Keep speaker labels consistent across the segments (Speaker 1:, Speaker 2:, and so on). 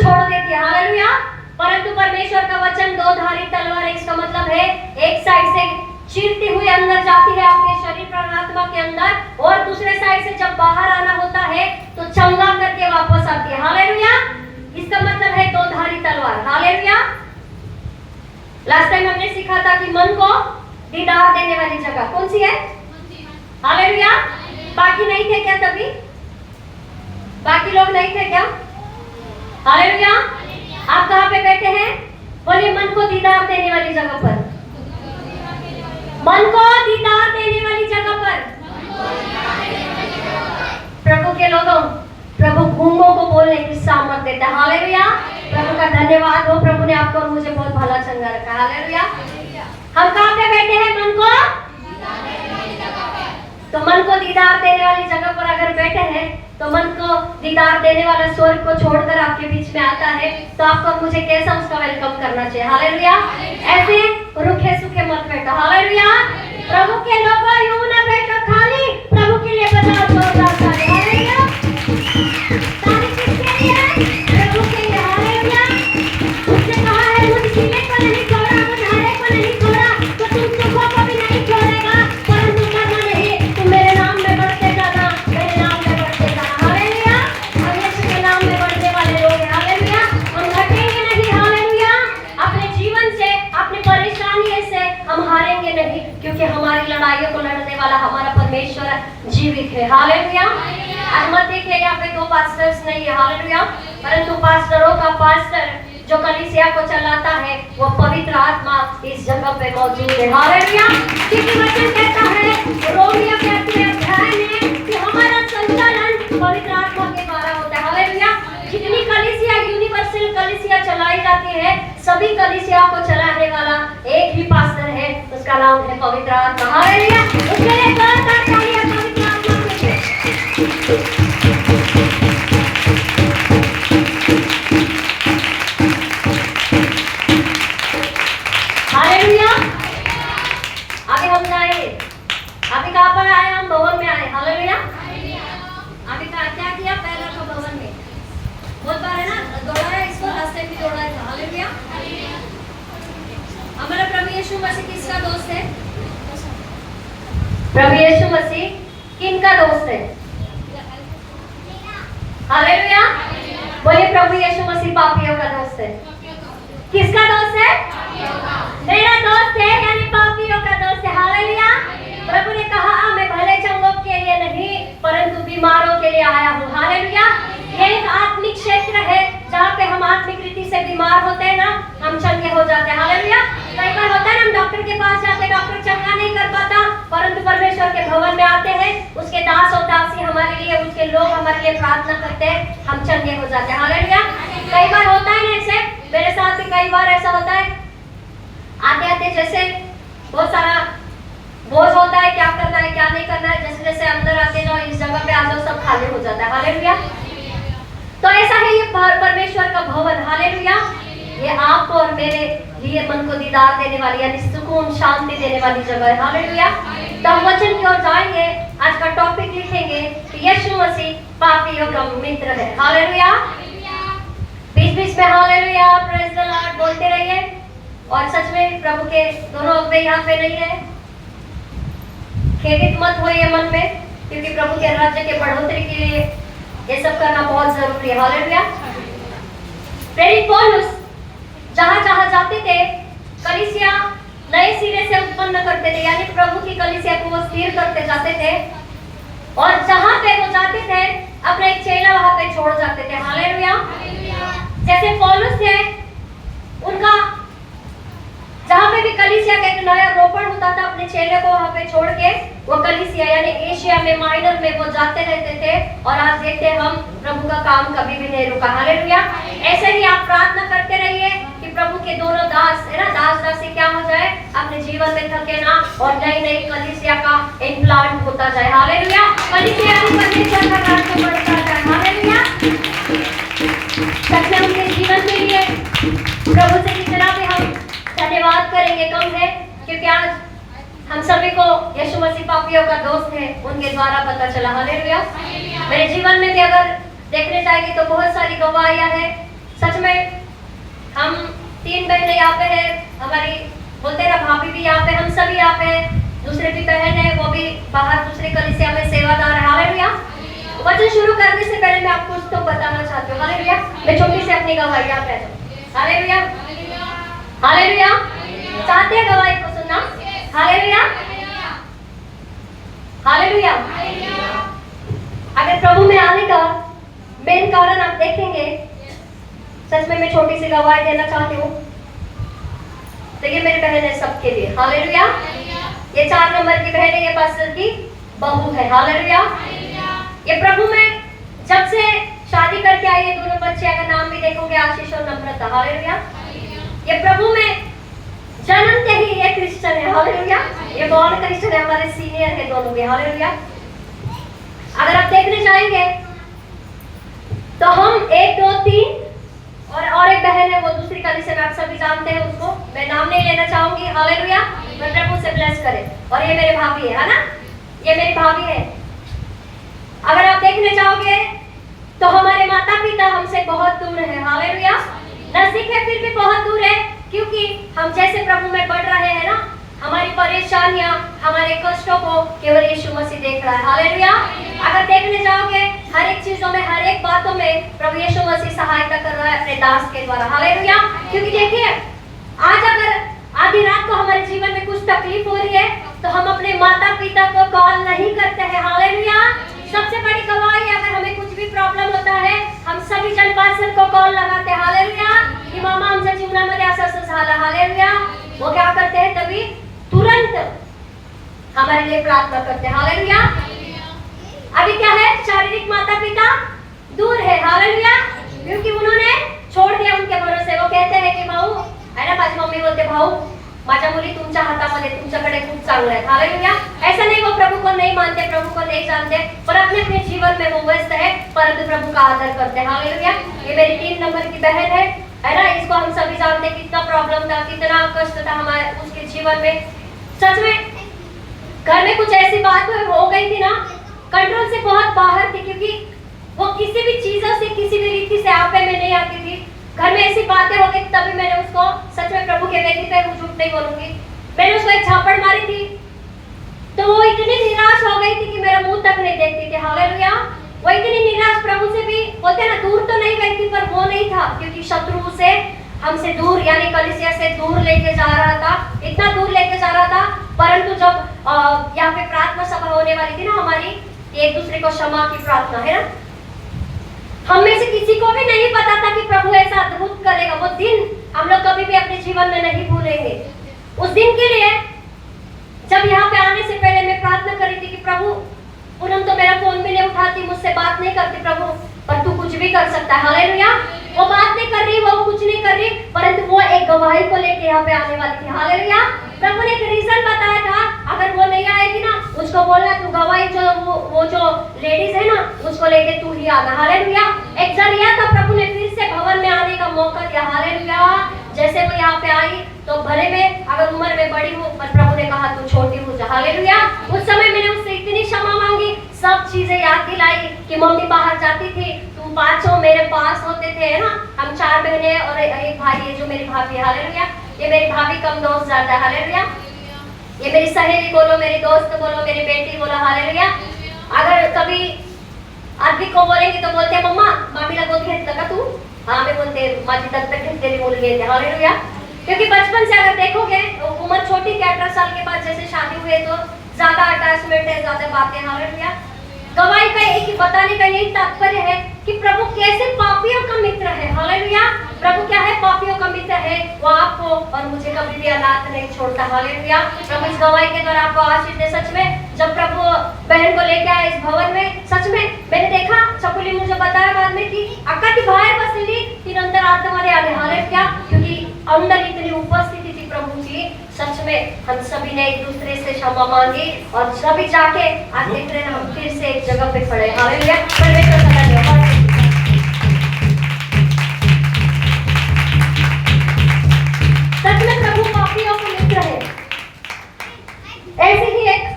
Speaker 1: छोड़ देती है। हालेलुया। परंतु परमेश्वर का वचन दो धारी तलवार है। इसका मतलब है एक साइड से चीरती हुई अंदर जाती है आपके शरीर प्राण आत्मा के अंदर, और दूसरे साइड से जब बाहर आना होता है तो चंगा करके वापस आती है। हालेलुया। इसका मतलब है दो धारी तलवार। हालेलुया। लास्ट टाइम हमने सीखा था कि मन को दीदार देने वाली जगह कौन सी है? हालेलुया। बाकी नहीं थे क्या? तभी बाकी लोग नहीं थे क्या? हालेलुया। आप कहाँ पे बैठे हैं? बोलिए मन को दीदार देने वाली जगह पर। मन को दीदार देने वाली जगह पर। प्रभु के लोगों, प्रभु गूंगों को बोलने की सामर्थ देता है। हालेलुया। प्रभु का धन्यवाद हो, प्रभु ने आपको और मुझे बहुत भला चंगा रखा। हालेलुया। हम कहाँ पे बैठे हैं? मन को, तो मन को दीदार देने वाली जगह पर अगर बैठे हैं तो मन को दीदार देने वाला स्वर्ग को छोड़कर आपके बीच में आता है, तो आपको और मुझे कैसा उसका वेलकम करना चाहिए? हालेलुया। ऐसे रुखे सूखे मत बैठो। हालेलुया। प्रभु के लोगों, यूं ना बैठो खाली, प्रभु के लिए बजाओ जोरदार ताली। हालेलुया। ताली किसके लिए है? प्रभु के लिए। हालेलुया। उसने कहा है मुझ सीने को नहीं छोड़ा, मुझ हारे को नहीं छोड़ा, तो तुम सुखों को भी नहीं छोड़ेगा, परंतु करना नहीं, तुम मेरे नाम में बढ़ते जाना, मेरे नाम में बढ़ते जाना। हालेलुया। हम यीशु के नाम में बढ़ने वाले लोग हैं। हालेलुया। हम घटेंगे नहीं। हालेलुया। अपने जीवन से, अपनी परेशानी से हम हारेंगे नहीं, क्योंकि हमारी लड़ाइयों को लड़ने वाला हमारा परमेश्वर जीवित है। हालेलुया। आज मत देखिए यहाँ पे दो पास्टर्स नहीं है। हालेलुया। परंतु पास्टरों का पास्टर जो कलीसिया को चलाता है वो पवित्र आत्मा इस जगह पे मौजूद है। हालेलुया। क्योंकि वचन कहता है रोमियो के 8वें अध्याय में कि हमारा संचालन पवित्र आत्मा के द्वारा होता है। हालेलुया। जितनी कलीसिया, यूनिवर्सल कलीसिया चलाई जाती है, सभी कलीसिया को चलाने वाला एक ही पास्टर है, उसका नाम है पवित्र आत्मा। हालेलुया। उसके लिए जोरदार तालियां पवित्र आत्मा के लिए। हालेलुया। अभी हम जाएंगे, अभी कहाँ पर आए? हम भवन में आए। हालेलुया। अभी क्या किया? पहला तो भवन में बहुत बार है ना, दौड़ाया इसको, रास्ते भी दौड़ाया था। हालेलुया। हमारा प्रभु यीशु मसीह किसका दोस्त है? प्रभु यीशु मसीह किनका दोस्त है? हालेलुया। बोलिए प्रभु यीशु मसीह पापियों का दोस्त है। किसका दोस्त है? मेरा दोस्त है, यानी पापियों का दोस्त है। हालेलुया। प्रभु ने कहा मैं भले चंगों के लिए नहीं, परंतु बीमारों के लिए आया हूँ। हालेलुया। ये एक आत्मिक क्षेत्र है जहाँ पे हम आत्मिक रीति से बीमार होते हैं ना, हम चंगे हो जाते हैं। हालेलुया। कई बार होता है ना, हम डॉक्टर के पास जाते हैं, डॉक्टर चंगा नहीं कर पाता, परंतु परमेश्वर के भवन में आते हैं, उसके दास और दासी हमारे लिए, उसके लोग हमारे लिए प्रार्थना करते हैं, हम चंगे हो जाते हैं। हालेलुया। कई बार होता है ना ऐसे, मेरे साथ भी कई बार ऐसा होता है, आते आते जैसे बहुत सारा बोझ होता है, क्या करना है क्या नहीं करना है, जैसे जैसे अंदर आते जाओ, इस जगह पे आ जाओ, सब खाली हो जाता है। हालेलुया। तो ऐसा है ये परमेश्वर का भवन। हालेलुया। ये आपको और मेरे लिए मन को दीदार देने वाली, यानी सुकून शांति देने वाली जगह है। हालेलुया। तो हम वचन की ओर जाएंगे। आज का टॉपिक लिखेंगे कि यीशु मसीह पापियों का मित्र है। हालेलुया। बीच-बीच में हालेलुया, प्रेज द लॉर्ड बोलते रहिए। और सच में प्रभु के दोनों अगुवे यहाँ पे नहीं है, खेदित मत होइए मन में, क्योंकि प्रभु के राज्य के बढ़ोतरी के लिए ये सब करना बहुत जरूरी है। हालेलुया। प्रेरित पौलुस जहाँ जहाँ जाते थे, कलीसिया नए सिरे से उत्पन्न करते थे, यानी प्रभु की कलीसिया को वो स्थिर करते जाते थे, और जहाँ पे वो जाते थे अपने एक चेला वहाँ पे छोड़ जाते थे। हालेलुया। जैसे पौलुस थे, उनका जहाँ पे भी कलीसिया का एक नया रोपण होता था, अपने चेले को वहाँ पे छोड़ के वो कलीसिया यानी एशिया में, माइनर में वो जाते रहते थे, और आज देखते हैं हम प्रभु का काम कभी भी नहीं रुका। हालेलुया। ऐसे ही आप प्रार्थना करते रहिए कि प्रभु के दोनों दास है ना, दास दासी क्या हो जाए, अपने जीवन में थके ना, और नई नई कलीसिया का इम्प्लांट होता जाए। हालेलुया। कलीसिया भी परमेश्वर का राज्य बढ़ता जाए। हालेलुया। सच में उनके जीवन के लिए प्रभु से जितना भी हम धन्यवाद करेंगे कम है, क्योंकि आज हम सभी को यीशु मसीह पापियों का दोस्त है, उनके द्वारा पता चला। हालेलुया। मेरे जीवन में भी अगर देखने जाएंगे तो बहुत सारी गवाहियां हैं सच में हम 3 बहनें यहाँ पे है, हमारी बोलते हैं ना भाभी भी यहाँ पे, हम सभी यहाँ पे, दूसरे भी बहन है वो भी बाहर दूसरे कलीसिया में सेवादार है। हालेलुया। वचन शुरू करने से पहले मैं आपको कुछ तो बताना चाहती हूँ। हालेलुया। मैं छोटी सी अपनी गवाही यहाँ पे, हालेलुया हालेलुया। चाहते हैं गवाही को सुनना? Hallelujah hallelujah. अगर प्रभु में आने का मेन कारण आप देखेंगे, सच में मैं छोटी सी गवाही देना चाहती हूँ। तो ये मेरी बहन है सबके लिए। हालेलुया। ये 4 नंबर की बहन है, ये पास्टर की बहू है। हालेलुया। ये प्रभु में जब से शादी करके आई है, दोनों बच्चे, अगर नाम भी देखोगे आशीष और नम्रता। हालेलुया। ये प्रभु में जन्मते ही ये क्रिश्चियन है। हालेलुया। ये बॉर्न क्रिश्चियन है, हमारे सीनियर है दोनों के। हालेलुया। अगर आप देखने जाएंगे तो हम 1 2 3 और एक बहन है, वो दूसरी कलीसिया में, आप सभी जानते हैं उसको, मैं नाम नहीं लेना चाहूंगी। हालेलुया। मैं प्रभु से ब्लेस करे। और ये मेरे भाभी है ना, ये मेरी भाभी है। अगर आप देखने जाओगे तो हमारे माता पिता हमसे बहुत दूर है। हालेलुया। नजदीक है फिर भी बहुत दूर है, क्योंकि हम जैसे प्रभु में बढ़ रहे हैं ना, हमारी परेशानियां, हमारे कष्टों को केवल यीशु मसीह देख रहा है। हालेलुया। अगर देखने जाओगे हर एक चीजों में, हर एक बातों में प्रभु यीशु मसीह सहायता कर रहा है अपने दास के द्वारा। हालेलुया। क्योंकि देखिए, आज अगर आधी रात को हमारे जीवन में कुछ तकलीफ हो रही है तो हम अपने माता पिता को कॉल नहीं करते हैं। हालेलुया। सबसे बड़ी गवाही, अगर हमें कुछ भी प्रॉब्लम होता है, हम सभी जन पास्टर को कॉल लगाते हैं। हालेलुया। कि मामा आमच्या जीवनामध्ये असं झालं। हालेलुया। वो क्या करते हैं? तभी तुरंत हमारे लिए प्रार्थना करते हैं। हालेलुया। अभी क्या है, शारीरिक माता पिता दूर है। हालेलुया। क्योंकि उन्होंने छोड़ दिया उनके भरोसे। वो कहते हैं कि भाऊ है ना, माझी मम्मी बोलते, भाऊ माझ्या मुली तुमच्या हातामध्ये, तुमच्याकडे खूप चांगलं आहे। हालेलुया। ऐसा नहीं वो प्रभु को नहीं मानते, प्रभु को नहीं जानते, पर अपने अपने जीवन में वो व्यस्त है, परंतु प्रभु का आदर करते हैं। हालेलुया। ये मेरी 3 नंबर की बहन है ना, इसको हम सभी जानते हैं कितना प्रॉब्लम था, कितना कष्ट था हमारे उसके जीवन में। सच में घर में कुछ ऐसी बात हो गई थी ना, कंट्रोल से बहुत बाहर थी, क्योंकि वो किसी भी चीजों से, किसी भी रीति से आपे में नहीं आती थी। घर में ऐसी बातें हो गई, तभी मैंने उसको, सच में प्रभु के वेदी पे झूठ नहीं बोलूंगी, मैंने उसको एक झापड़ मारी थी, तो वो इतनी निराश हो गई थी कि मेरा मुंह तक नहीं देखती थी। हालेलुया। वो इतनी निराश, प्रभु से भी बोलते ना, दूर तो नहीं गई थी, पर वो नहीं था, क्योंकि शत्रु से हमसे दूर, यानी कलीसिया से दूर लेके जा रहा था, इतना दूर लेके जा रहा था। परंतु जब यहाँ पे प्रार्थना सभा होने वाली थी ना हमारी, एक दूसरे को क्षमा की प्रार्थना है ना, हम में से किसी को भी नहीं पता था कि प्रभु ऐसा अद्भुत करेगा। वो दिन हम लोग कभी भी अपने जीवन में नहीं भूलेंगे। उस दिन के लिए जब यहाँ पे आने से पहले मैं प्रार्थना कर रही थी कि प्रभु, पूनम तो मेरा फोन भी नहीं उठाती, मुझसे बात नहीं करती प्रभु, पर तू कुछ भी कर सकता है। हालेलुया। वो बात नहीं कर रही, वो कुछ नहीं कर रही, परंतु वो एक गवाही को लेके यहाँ पे आने वाली थी। हालेलुया। प्रभु ने एक रीजन बताया था, अगर वो नहीं आएगी ना, उसको बोलना तू गवाही, जो वो जो लेडीज है ना, उसको लेके तू ही आना। हालेलुया। एक जरिया था, प्रभु ने फिर से भवन में आने का मौका दिया। हालेलुया। जैसे वो यहाँ पे आई तो भले में अगर उम्र में बड़ी हो, पर प्रभु ने कहा तू छोटी हो जा। हालेलुया। उस समय मैंने उससे इतनी क्षमा मांगी, सब चीजें याद दिलाई कि मम्मी बाहर जाती थी, तुम 5 मेरे पास होते थे, है ना, हम 4 बहनें और एक भाई है जो मेरी भाभी। हालेलुया। ये मेरी भाभी कम दोस्त ज्यादा। हालेलुया। ये मेरी सहेली बोलो, मेरी दोस्त बोलो, मेरी बेटी बोलो। हालेलुया। अगर कभी आदमी को बोलेंगे तो बोलते मम्मा मामीला गोद घेतलं का तू? हाँ, मैं बोलते माझी दत्तक घेतलेली मुलगी आहे। हालेलुया। क्योंकि बचपन से अगर देखोगे, उम्र छोटी थी, 18 साल के बाद जैसे शादी हुए तो ज्यादा अटैचमेंट है, ज्यादा बातें। हालेलुया। गवाही का एक ही बताने का यही तात्पर्य है कि प्रभु कैसे पापियों का मित्र है। हालेलुया। प्रभु क्या है? पापियों का मित्र है। वो आपको और मुझे कभी भी अनाथ नहीं छोड़ता। हालेलुया। प्रभु इस गवाही के द्वारा आपको आशीष दे। सच में जब प्रभु बहन को लेके आए इस भवन में, सच में मैंने देखा, छकुली मुझे बताया बाद में कि अक्का ती बाहेर बसलेली, ती नंतर आतमध्ये आले। हालेलुया। क्योंकि अंदर इतनी उपस्थिति थी प्रभु की। सच में हम सभी ने एक दूसरे से क्षमा मांगी और सभी जाके आज देख रहे हैं हम फिर से एक जगह पे खड़े। हालेलुया। परमेश्वर का धन्यवाद। सच में प्रभु पापियों का मित्र है। ऐसी ही एक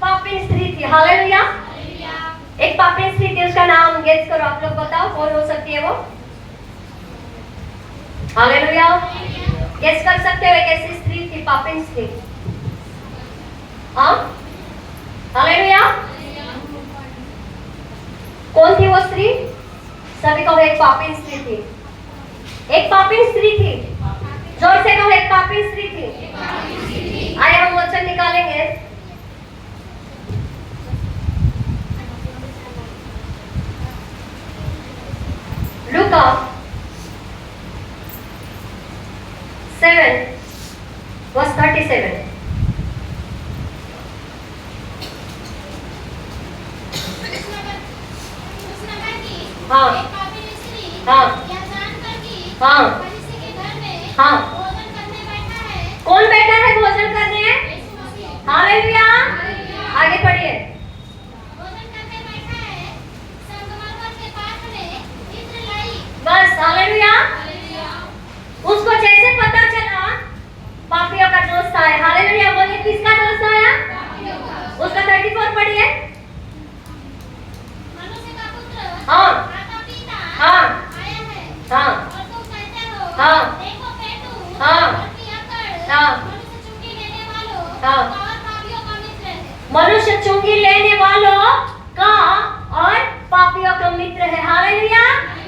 Speaker 1: पापी स्त्री थी। हालेलुया। एक पापी स्त्री थी, उसका नाम गेस करो, आप लोग बताओ कौन हो सकती है वो? हालेलुया। गेस कर सकते हो एक ऐसी स्त्री थी, पापिन स्त्री। हाँ, हालेलुया। कौन थी वो स्त्री? सभी कहो एक पापिन स्त्री थी। एक पापिन स्त्री थी। जोर से कहो एक पापिन स्त्री थी। आइए हम वचन निकालेंगे। लूका 7:37। हाँ हाँ हाँ हाँ। कौन बैठा है भोजन करने? हालेलुया। आगे पढ़िए। बस हालेलुया। उसको जैसे पता चला पापियों का दोस्त आया। हालेलुया। बोलिए किसका दोस्त आया? उसका 34 पढ़िए। हाँ हाँ हाँ हाँ हाँ हाँ। मनुष्य चुंगी लेने वालों का और पापियों का मित्र है। हालेलुया।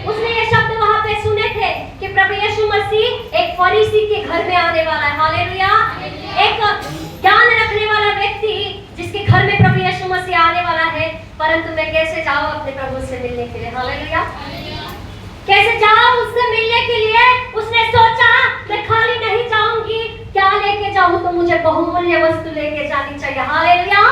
Speaker 1: उसने ये शब्द वहां पे सुने थे कि प्रभु यीशु मसीह एक फरीसी के घर में आने वाला है। हालेलुया। एक ज्ञान रखने वाला व्यक्ति जिसके घर में प्रभु यीशु मसीह आने वाला है। परंतु मैं कैसे जाऊं अपने प्रभु से मिलने के लिए? हालेलुया। कैसे जाऊं उससे मिलने के लिए? उसने सोचा मैं खाली नहीं जाऊंगी, क्या लेके जाऊं? तो मुझे बहुमूल्य वस्तु लेके जानी चाहिए। हालेलुया।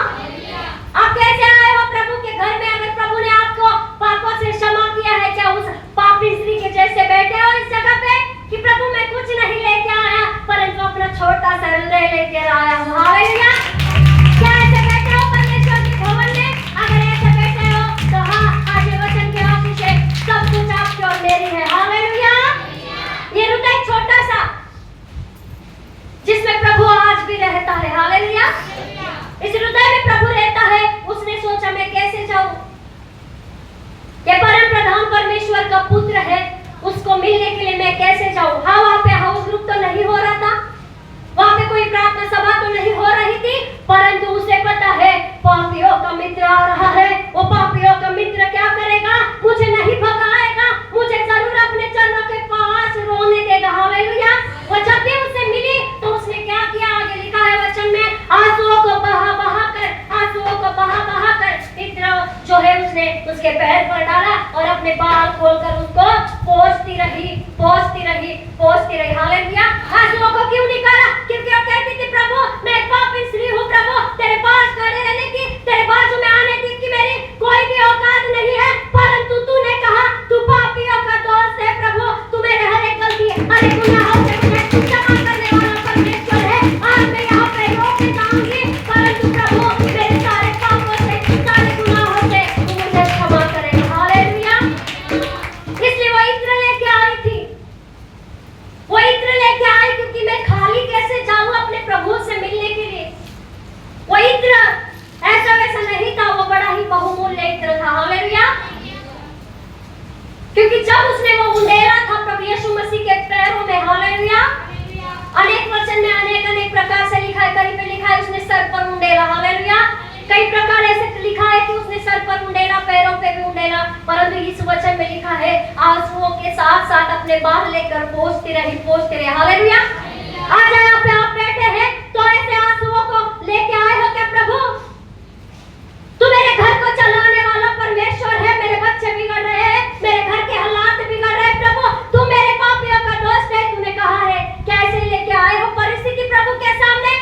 Speaker 1: आप कैसे आए हो प्रभु के घर में? अगर प्रभु ने आपको पापों से क्षमा किया है, क्या उस पापी स्त्री के जैसे बैठे हो इस जगह पे कि प्रभु मैं कुछ नहीं लेके आया परंतु अपना छोटा सा हृदय लेकर आया हूं? हालेलुया। क्या ऐसे बैठे हो परमेश्वर के भवन में? अगर ऐसे बैठे हो तो हाँ, आज ये वचन के आशीष से सब कुछ आपकी और मेरी है। हालेलुया। ये हृदय छोटा सा जिसमें प्रभु आज भी रहता है। हालेलुया। इस हृदय में प्रभु रहता है। उसने सोचा मैं कैसे जाऊं? ये परम प्रधान परमेश्वर का पुत्र है, उसको मिलने के लिए मैं कैसे जाऊं? हाँ, वहां पे हाउस ग्रुप तो नहीं हो रहा था, वहां पे कोई प्रार्थना सभा तो नहीं हो रही थी, परंतु उसे पता है पापियों का मित्र आ रहा है। वो पापियों का मित्र क्या करेगा? मुझे नहीं भगाएगा, मुझे जरूर अपने चरणों के पास रोने देगा। हालेलुया। वो जब भी उससे मिली तो उसने क्या किया? आगे लिखा है वचन में, आंसुओं को बहा बहा कर मित्र जो है उसने उसके पैर पर डाला और अपने बाल खोलकर उसको पोंछती रही। हालेलुया। आंसुओं को क्यों निकाला? क्योंकि वो कहती थी प्रभु मैं एक पापी स्त्री हूँ, प्रभु तेरे पास खड़े रहने की, तेरे बाजू में आने की मेरी कोई भी औकात नहीं है, परंतु तूने कहा तू पापियों का दोस्त है। प्रभु तू मेरे हर एक गलती, हर एक गुनाहों से मुझे क्षमा करने वाला परमेश्वर है। आज मैं यहाँ पे रोके जाऊंगी, परंतु प्रभु मेरे सारे पापों से, सारे गुनाहों से तू मुझे क्षमा करेगा। हालेलुया। इसलिए वो इत्र लेके आई थी। वो इत्र लेके आई क्योंकि मैं खाली कैसे जाऊं अपने प्रभु से मिलने के लिए? वो इत्र ऐसा वैसा नहीं था, वो बड़ा ही बहुमूल्य इत्र था। हालेलुया। क्योंकि जब उसने वो उंडेला था प्रभु यीशु मसीह के पैरों में। हालेलुया। अनेक वचन में अनेक प्रकार से लिखा है। कहीं पे लिखा है उसने सर पर उंडेला। हालेलुया। कई प्रकार ऐसे लिखा है कि उसने सर पर उंडेला, पैरों पे भी उंडेला, परंतु इस वचन में लिखा है आंसुओं के साथ साथ अपने बाल लेकर पोंछती रही। हालेलुया। आज यहाँ पे आप बैठे हैं तो ऐसे आंसुओं को लेके आए हो क्या? प्रभु तू मेरे घर को चलाने वाला परमेश्वर है, मेरे बच्चे बिगड़ रहे हैं, मेरे घर के हालात बिगड़ रहे हैं, प्रभु तू मेरे पापियों का दोस्त है, तूने कहा है। कैसे लेके आए हो परिस्थिति प्रभु के सामने?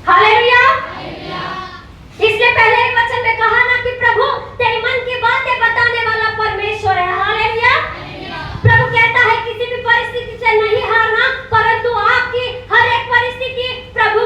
Speaker 1: हालेलुया। इसलिए पहले एक वचन में कहा ना कि प्रभु तेरी मन की बातें बताने वाला परमेश्वर है। हालेलुया। प्रभु कहता है किसी भी परिस्थिति से नहीं हारना, परंतु आपकी हर एक परिस्थिति प्रभु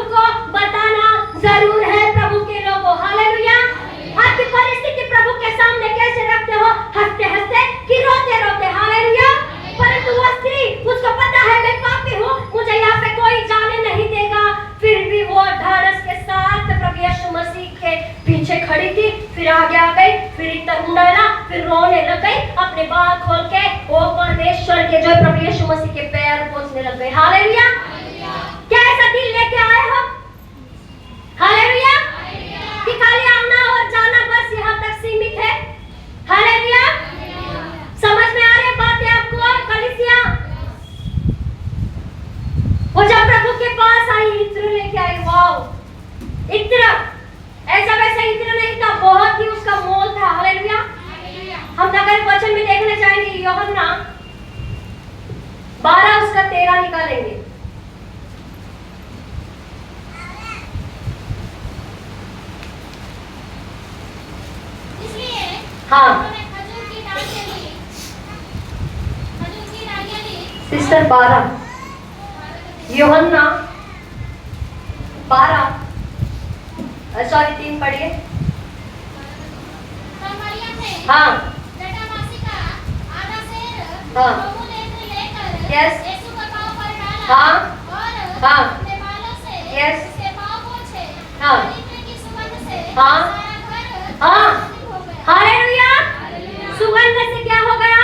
Speaker 1: फिर रोने लग गई, अपने बाल खोल के वो परमेश्वर के जो प्रभु यीशु मसीह के पैर पोंछने लग गई। हालेलुया। क्या ऐसा दिल लेके आए हो? हालेलुया। कि खाली आना और जाना बस यहाँ तक सीमित है? हालेलुया। समझ में आ रही बात है आपको कलीसिया? वो जब प्रभु के पास आई, इत्र लेके आई। वाओ, इत्र ऐसा वैसा इत्र नहीं था, बहुत ही उसका मोल था। हालेलुया। हम नगर वचन में देखने जाएंगे, यूहन्ना 12 उसका 13 निकालेंगे।
Speaker 2: इसलिए
Speaker 1: हाँ
Speaker 2: उन्होंने खजूर की डालियां ली, खजूर की डालियां ली।
Speaker 1: सिस्टर 12, यूहन्ना 12 सॉरी 3 पढ़िए।
Speaker 2: तब मरियम ने
Speaker 1: हाँ
Speaker 2: जटामासी का आधा सेर
Speaker 1: हाँ।
Speaker 2: बहुमूल्य इत्र लेकर
Speaker 1: Yes।
Speaker 2: यीशु के पांव पर डाला
Speaker 1: हाँ।
Speaker 2: और
Speaker 1: हाँ।
Speaker 2: अपने बालों से
Speaker 1: Yes।
Speaker 2: उसके पांव पोंछे
Speaker 1: हाँ।
Speaker 2: और इत्र की सुगंध से
Speaker 1: हाँ।
Speaker 2: सारा घर
Speaker 1: हाँ।
Speaker 2: सुगंधित हो गया।
Speaker 1: हालेलुया। सुगंध से क्या हो गया?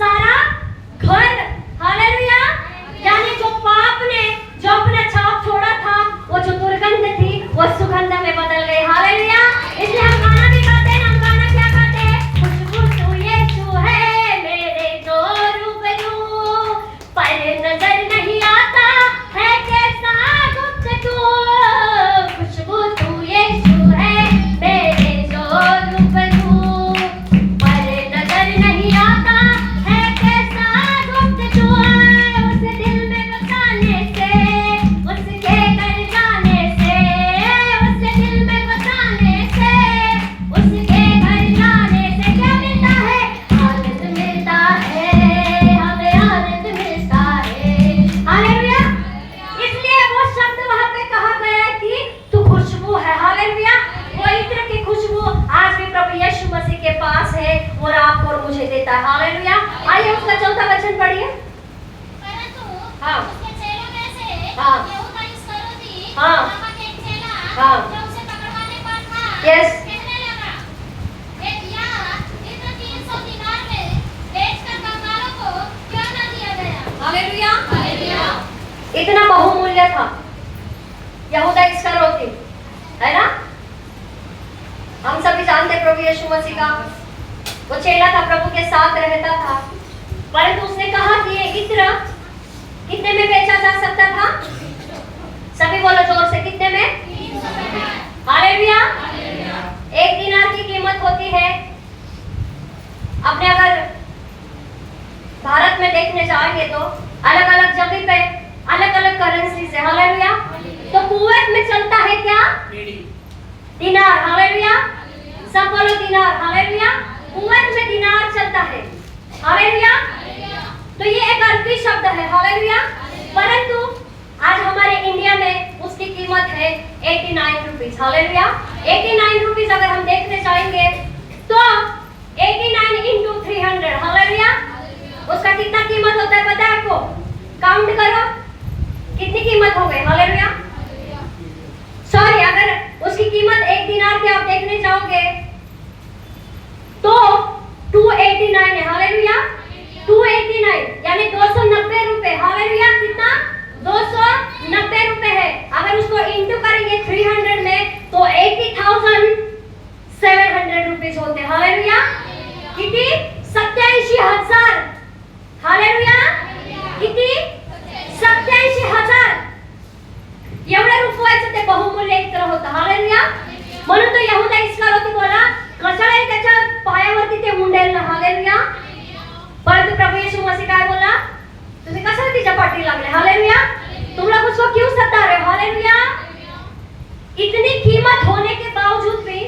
Speaker 1: सारा घर। हालेलुया। यानी जो पाप ने जो अपना छाप छोड़ा था, वो जो दुर्गंध थी, वो सुगंध में बदल गई। हालेलुया। इसलिए हम गाना भी गाते हैं। हम गाना क्या गाते हैं? खुशबू तू यीशु है मेरे जो रूबरू, पर नजर नहीं आता है कैसा गुप्त तू। खुशबू तू यीशु है मेरे जो रूबरू, पर नजर नहीं आता है कैसा गुप्त तू। उस दिल में बसाने से, उसके घर जाने से, उस दिल में बसाने से, उसके घर जाने से क्या मिलता है? आनंद मिलता है, हमें आनंद मिलता है। हालेलुया। इसलिए वो शब्द वहां पे कहा गया है कि तू खुशबू है। हालेलुया। वो इत्र की खुशबू आज भी प्रभु यीशु मसीह के पास है और आपको और मुझे देता है। हालेलुया। आइए उसका 4था वचन पढ़िए।
Speaker 2: परंतु
Speaker 1: हाँ।
Speaker 2: उसके चेलों में से
Speaker 1: हाँ।
Speaker 2: यहूदा इस्करियोती
Speaker 1: हाँ।
Speaker 2: नामक एक चेला
Speaker 1: हाँ।
Speaker 2: जो उसे पकड़वाने पर था,
Speaker 1: Yes।
Speaker 2: कहने लगा, एक यहाँ इत्र 300 दीनार में बेचकर कंगालों को क्यों न दिया गया?
Speaker 1: हालेलुया।
Speaker 2: हालेलुया।
Speaker 1: इतना बहुमूल्य था यहूदा इस्करियोती, है ना? हम सभी जानते हैं प्रभु यीशु मसीह का वो चेला था, प्रभु के साथ रहता था, परंतु उसने कहा कि ये इत्र कितने में बेचा जा सकता था? सभी बोलो जोर से, कितने में? हालेलुया। एक दिनार की कीमत होती है, अपने अगर भारत में देखने जाएंगे तो अलग अलग जगह पे अलग अलग करेंसी से। हालेलुया। तो कुवैत में चलता है क्या? दिनार। हालेलुया। सब बोलो दिनार। हालेलुया। कुवैत में दिनार चलता है। हालेलुया। तो ये एक अरबी शब्द है। हालेलुया। परंतु आज हमारे इंडिया में उसकी कीमत है 89 रुपीज। हालेलुया। 89 रुपीज अगर हम देखने जाएंगे तो 89 इंटू 300। हालेलुया। उसका कितना कीमत होता है पता है आपको? काउंट करो कितनी कीमत हो गई। हालेलुया। सॉरी, अगर उसकी कीमत एक दिनार की आप देखने जाओगे तो 289 है। हालेलुया। 289 यानी 290 रुपए। हालेलुया। कितना? 290 रुपए है। अगर उसको इंटू करेंगे 300 में तो 80,700 रुपीज होते हैं। हालेलुया। कितनी? 87,000। हालेलुया। कितनी? 87,000 एवढे रुपयाचं ते बहुमूल्य इत्र होतं। हालेलुया। म्हणून तो यहूदा इस्करियोती बोला, कशाला त्याच्या पायावरती ते मुंडेल ना। हालेलुया। परंतु प्रभु यीशु मसीह काय बोला? तुम्ही कशाला तिच्या पाठी लागले? हालेलुया। तुम लोग उसको क्यों सता रहे हो? हालेलुया। इतनी कीमत होने के बावजूद भी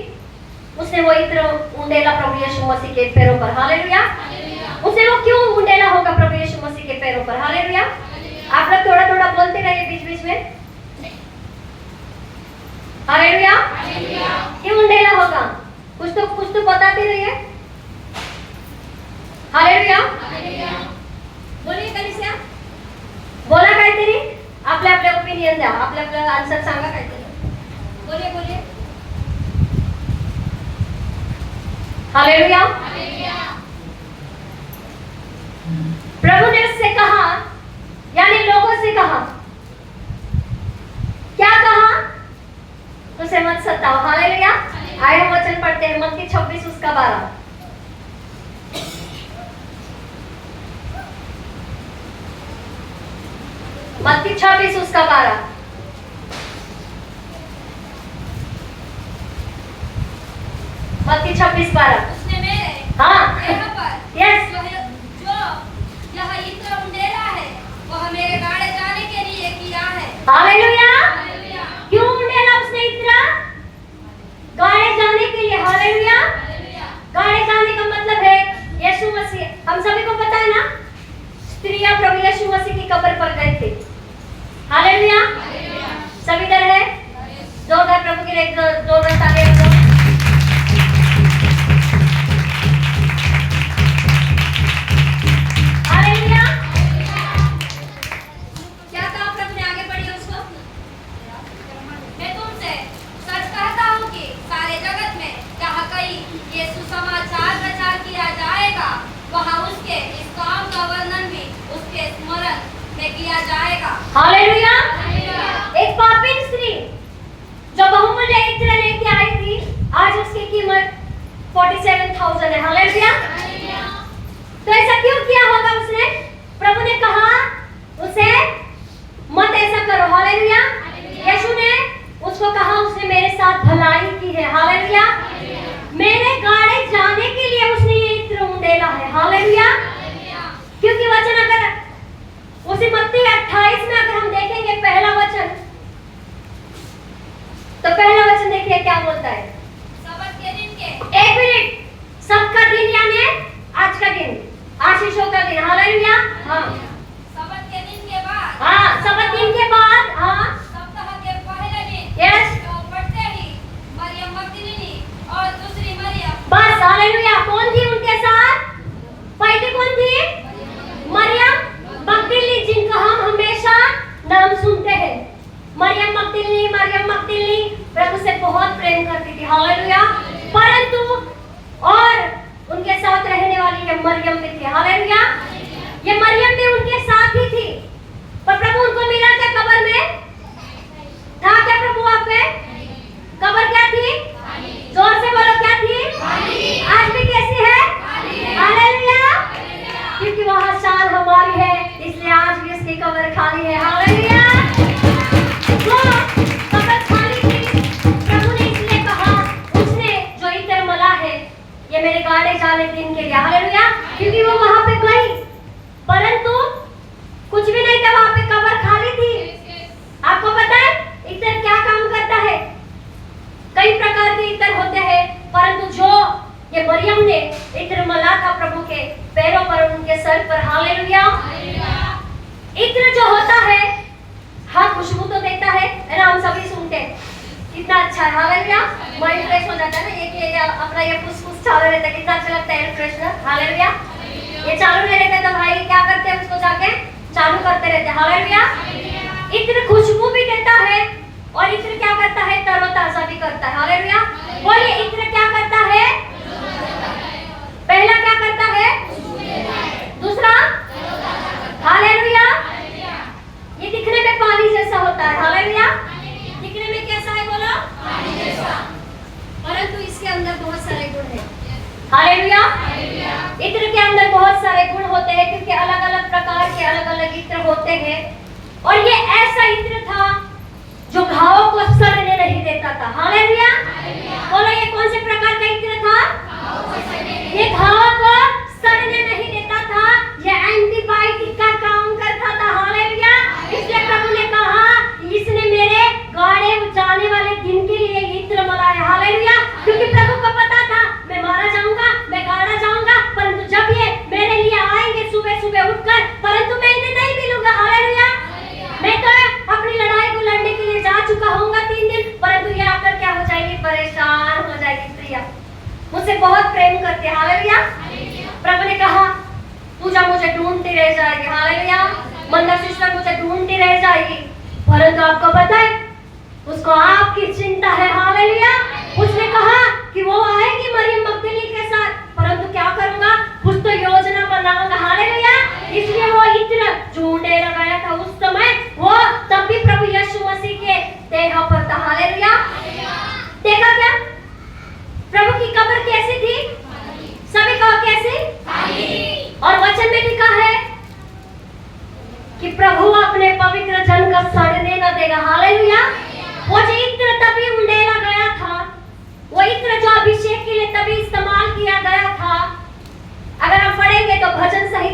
Speaker 1: उसने वो इत्र उंडेला प्रभु यीशु मसीह के पैरों पर। हालेलुया। उसने वो क्यों उंडेला होगा प्रभु यीशु मसीह के पैरों पर? हालेलुया। आप लोग थोड़ा थोड़ा बोलते रहिए बीच बीच में। हालेलुया। क्यों उंडेला होगा? कुछ तो बताते रहिए। हालेलुया। बोलिए कलीसिया, बोला काहीतरी, आपले आपले ओपिनियन द्या, आपले आपले आन्सर सांगा काहीतरी, बोलिए बोलिए। हालेलुया। मत सताओ। हालेलुया। आए हम वचन पढ़ते हैं मत्ती 26 उसका 12। मत्ती 26 उसका 12। मत्ती 26:12।
Speaker 2: उसने मेरे
Speaker 1: हाँ
Speaker 2: देह पर
Speaker 1: यस
Speaker 2: जो यह इत्र उंडेला है वह मेरे गाड़े जाने के लिए किया है।
Speaker 1: हालेलुया।
Speaker 2: हालेलुया।
Speaker 1: क्यों उंडेला उसने इतना? गाड़े जाने के लिए। हालेलुया।
Speaker 2: हालेलुया।
Speaker 1: गाड़े जाने का मतलब है यीशु मसीह, हम सभी को पता है ना, स्त्रियां प्रभु यीशु मसीह की कब्र पर गए थे। हालेलुया। सभी इधर है? जोरदार प्रभु के लिए एक जोरदार तालियां बजाओ। हालेलुया। क्या कहा प्रभु ने? आगे बढ़िए उसको।
Speaker 2: मैं तुमसे सच कहता हूँ कि सारे जगत में जहाँ कहीं ये सुसमाचार प्रचार किया जाएगा वहाँ उसके इस काम का वर्णन भी उसके स्मरण में किया जाएगा।
Speaker 1: हालेलुया। एक पापी स्त्री जो बहुमूल्य इत्र लेके आई थी, आज उसकी कीमत 47,000 है। हालेलुया। तो ऐसा क्यों किया होगा उसने? प्रभु ने कहा उसे मत ऐसा करो। हालेलुया। यीशु ने उसको कहा, उसने मेरे साथ भलाई की है। हालेलुया। मेरे गाड़े जाने के लिए उसने ये इत्र उंडेला है। हालेलुया। क्योंकि वचन अगर उसी मत्ती 28 में अगर हम देखेंगे पहला वचन, तो पहला वचन देखिए क्या बोलता है।
Speaker 2: सबत के दिन के
Speaker 1: एक मिनट, सबका दिन यानी आज का दिन, आशीषों का दिन। हालेलुया। हाँ
Speaker 2: सबत के दिन के बाद
Speaker 1: हाँ, सबत दिन के बाद, हाँ
Speaker 2: सप्ताह के पहले दिन
Speaker 1: यस
Speaker 2: तो पढ़ते ही मरियम मगदलीनी और दूसरी मरियम
Speaker 1: बस। हालेलुया। कौन थी उनके साथ? पहले कौन थी? मरियम मगदलीनी, जिनका हम हमेशा नाम सुनते हैं। मरियम मगदलीनी प्रभु से बहुत प्रेम करती थी। हालेलुया। परंतु और उनके साथ रहने वाली ये मरियम भी थी। हालेलुया। ये मरियम भी उनके साथ ही थी, पर प्रभु उनको मिला क्या कब्र में? था क्या प्रभु वहां पे? कब्र क्या थी? जोर से बोलो, क्या थी? आज भी कैसी है? हालेलुया। क्योंकि वहां शान हमारी है, इसलिए आज भी उसकी कब्र खाली है। हालेलुया। वो कब्र खाली थी, प्रभु ने इसलिए कहा उसने जो इत्र मला है ये मेरे गाड़े जाने दिन के लिए। हालेलुया। क्योंकि वो वहां पे गई, परंतु कुछ भी नहीं था, वहां पे कब्र खाली थी। आपको पता है इत्र क्या काम करता है? कई प्रकार के इत्र होते हैं, परंतु जो ये मरियम ने इत्र मला था प्रभु के पैरों पर, उनके सर पर। हालेलुया। इत्र जो होता है, हाँ खुशबू तो देता है ना, हम सभी सुनते हैं कितना अच्छा है। हालेलुया। माइंड फ्रेश हो जाता है ना, ये अपना ये फुसफुस चालू रहता है, कितना अच्छा लगता है फ्रेशनर। हालेलुया। ये चालू नहीं रहता तो भाई क्या करते हैं, उसको जाके चालू करते रहते हैं। हालेलुया। इत्र खुशबू भी देता है और इत्र क्या करता है? तरोताजा भी करता है। हालेलुया। बोलिए, इत्र क्या करता है? पहला क्या करता है? दूसरा हालेलुया। ये दिखने में पानी जैसा होता है। हालेलुया। दिखने में कैसा है बोलो? पानी जैसा, परंतु इसके अंदर बहुत सारे गुण हैं। हालेलुया। इत्र के अंदर बहुत सारे गुण होते हैं, क्योंकि अलग अलग प्रकार के अलग अलग इत्र होते हैं। और ये ऐसा इत्र था जो घावों को सड़ने नहीं देता था। हालेलुया। बोलो, ये कौन से प्रकार का इत्र था? ये घावों को सड़ने नहीं देता था, ये एंटीबायोटिक का काम करता था। हालेलुया। इसलिए प्रभु ने कहा इसने मेरे गाड़े जाने वाले दिन के लिए इत्र मला है। हालेलुया। क्योंकि प्रभु को पता था मैं मारा जाऊंगा, मैं गाड़ा जाऊंगा, परंतु जब ये मेरे लिए आएंगे सुबह सुबह उठकर, परंतु मैं इन्हें नहीं मिलूंगा। हालेलुया। मैं तो अपनी लड़ाई को लड़ने के लिए जा चुका हूँगा 3 दिन, परंतु ये आकर क्या हो जाएगी? परेशान हो जाएगी। प्रिया मुझसे बहुत प्रेम करते। हालेलुया। प्रभु ने कहा पूजा मुझे ढूंढती रह जाएगी। हालेलुया। मंदा सिस्टर मुझे ढूंढती रह जाएगी, परंतु आपको पता है उसको आपकी चिंता है। हालेलुया। उसने कहा कि वो आएगी मरियम मगदलीनी के साथ, परंतु क्या करूंगा? कुछ तो योजना बनाऊंगा। हालेलुया। इसलिए वो इत्र ढूंढने लगाया था उस समय, वो तब भी प्रभु यीशु मसीह के देह पर था। हालेलुया।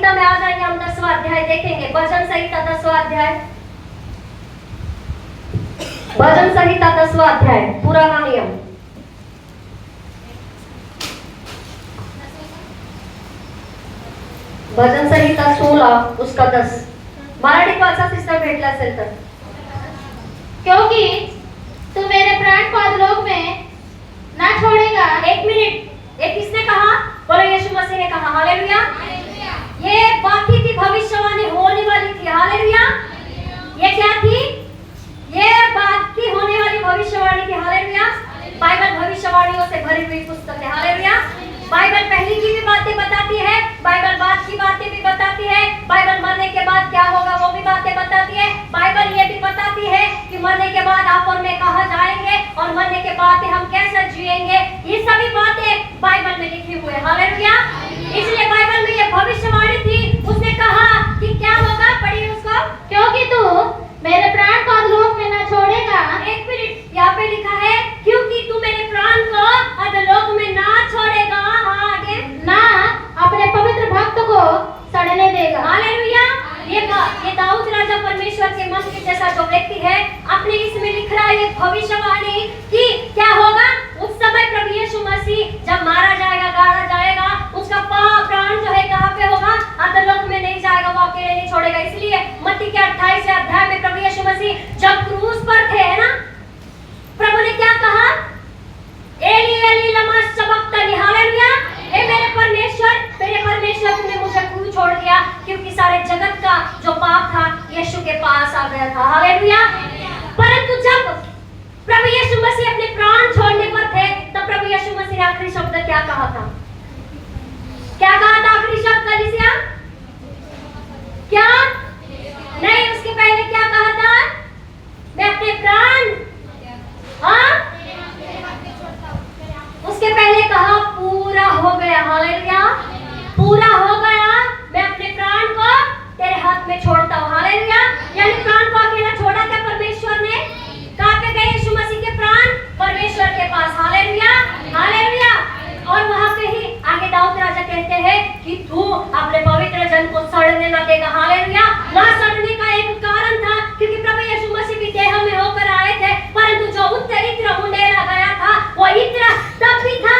Speaker 1: संहिता में आ जाएंगे, हम 10वां अध्याय देखेंगे। भजन संहिता 10वां अध्याय, भजन संहिता 10वां अध्याय, पुराना नियम। भजन संहिता 16 उसका 10। मराठी भाषा सिस्टर भेटला असेल तर।
Speaker 3: क्योंकि तू मेरे प्राण पादलोक में ना छोड़ेगा।
Speaker 1: एक मिनट, ये किसने कहा? बोलो यीशु मसीह ने कहा। हालेलुया। ये बाकी की भविष्यवाणी होने वाली थी। हालेलुया। ये क्या थी? ये बाकी होने वाली भविष्यवाणी थी। हालेलुया। बाइबल भविष्यवाणियों से भरी हुई पुस्तक है। हालेलुया। बाइबल पहले की भी बातें बताती है, बाइबल बाद की बातें भी बताती है, बाइबल मरने के बाद क्या होगा वो भी बातें बताती है, बाइबल ये भी बताती है कि मरने के बाद आप और मैं कहाँ जाएंगे और मरने के बाद हम कैसे जिएंगे। ये सभी बातें बाइबल में लिखी हुई है। हालेलुया। इसलिए बाइबल में ये भविष्यवाणी थी। उसने कहा कि क्या होगा, पढ़िए उसको।
Speaker 3: क्योंकि तू मेरे प्राण पादलोक में ना छोड़ेगा।
Speaker 1: एक मिनट, यहाँ पे लिखा है क्योंकि तू मेरे प्राण को अधोलोक में ना छोड़ेगा। हाँ, आगे।
Speaker 3: ना अपने पवित्र भक्त को सड़ने देगा।
Speaker 1: हालेलुया। ये दाऊद राजा परमेश्वर के मन के जैसा जो व्यक्ति है, अपने इसमें लिख रहा है ये भविष्यवाणी कि क्या होगा। उस समय प्रभु यीशु मसीह जब मारा जाएगा, गाड़ा जाएगा, उसका प्राण जो है कहाँ पे होगा? अधोलोक में नहीं जाएगा, वो अकेले नहीं छोड़ेगा। इसलिए मत्ती के 28 अध्याय में प्रभु यीशु मसीह जब क्रूस पर थे, है ना, प्रभु ने क्या कहा? एली एली लमा सबक्तनी। हालेलुया। हे मेरे परमेश्वर तूने मुझे क्यों छोड़ दिया? क्योंकि सारे जगत का जो पाप था यीशु के पास आ गया था। हालेलुया। परंतु जब प्रभु यीशु मसीह अपने प्राण छोड़ने पर थे, तब प्रभु यीशु मसीह ने आखिरी शब्द क्या कहा था? क्या कहा था आखिरी शब्द कलीसिया? क्या नहीं, उसके पहले क्या कहा था? मैं अपने प्राण, हाँ, उसके पहले कहा पूरा हो गया। हालेलुया। पूरा हो गया, मैं अपने प्राण को तेरे हाथ में छोड़ता हूँ। हालेलुया। यानी प्राण को अकेला छोड़ा क्या परमेश्वर ने? कहाँ पे गए यीशु मसीह के प्राण? परमेश्वर के पास। हालेलुया। हालेलुया। और वहां पे ही आगे दाऊद राजा कहते हैं कि तू अपने पवित्र जन को सड़ने न देगा। हालेलुया। वहां सड़ने का एक कारण था क्योंकि प्रभु यीशु मसीह भी देह में होकर आए थे, परंतु जो इत्र मुंडेरा गया था वो इत्र तब भी था,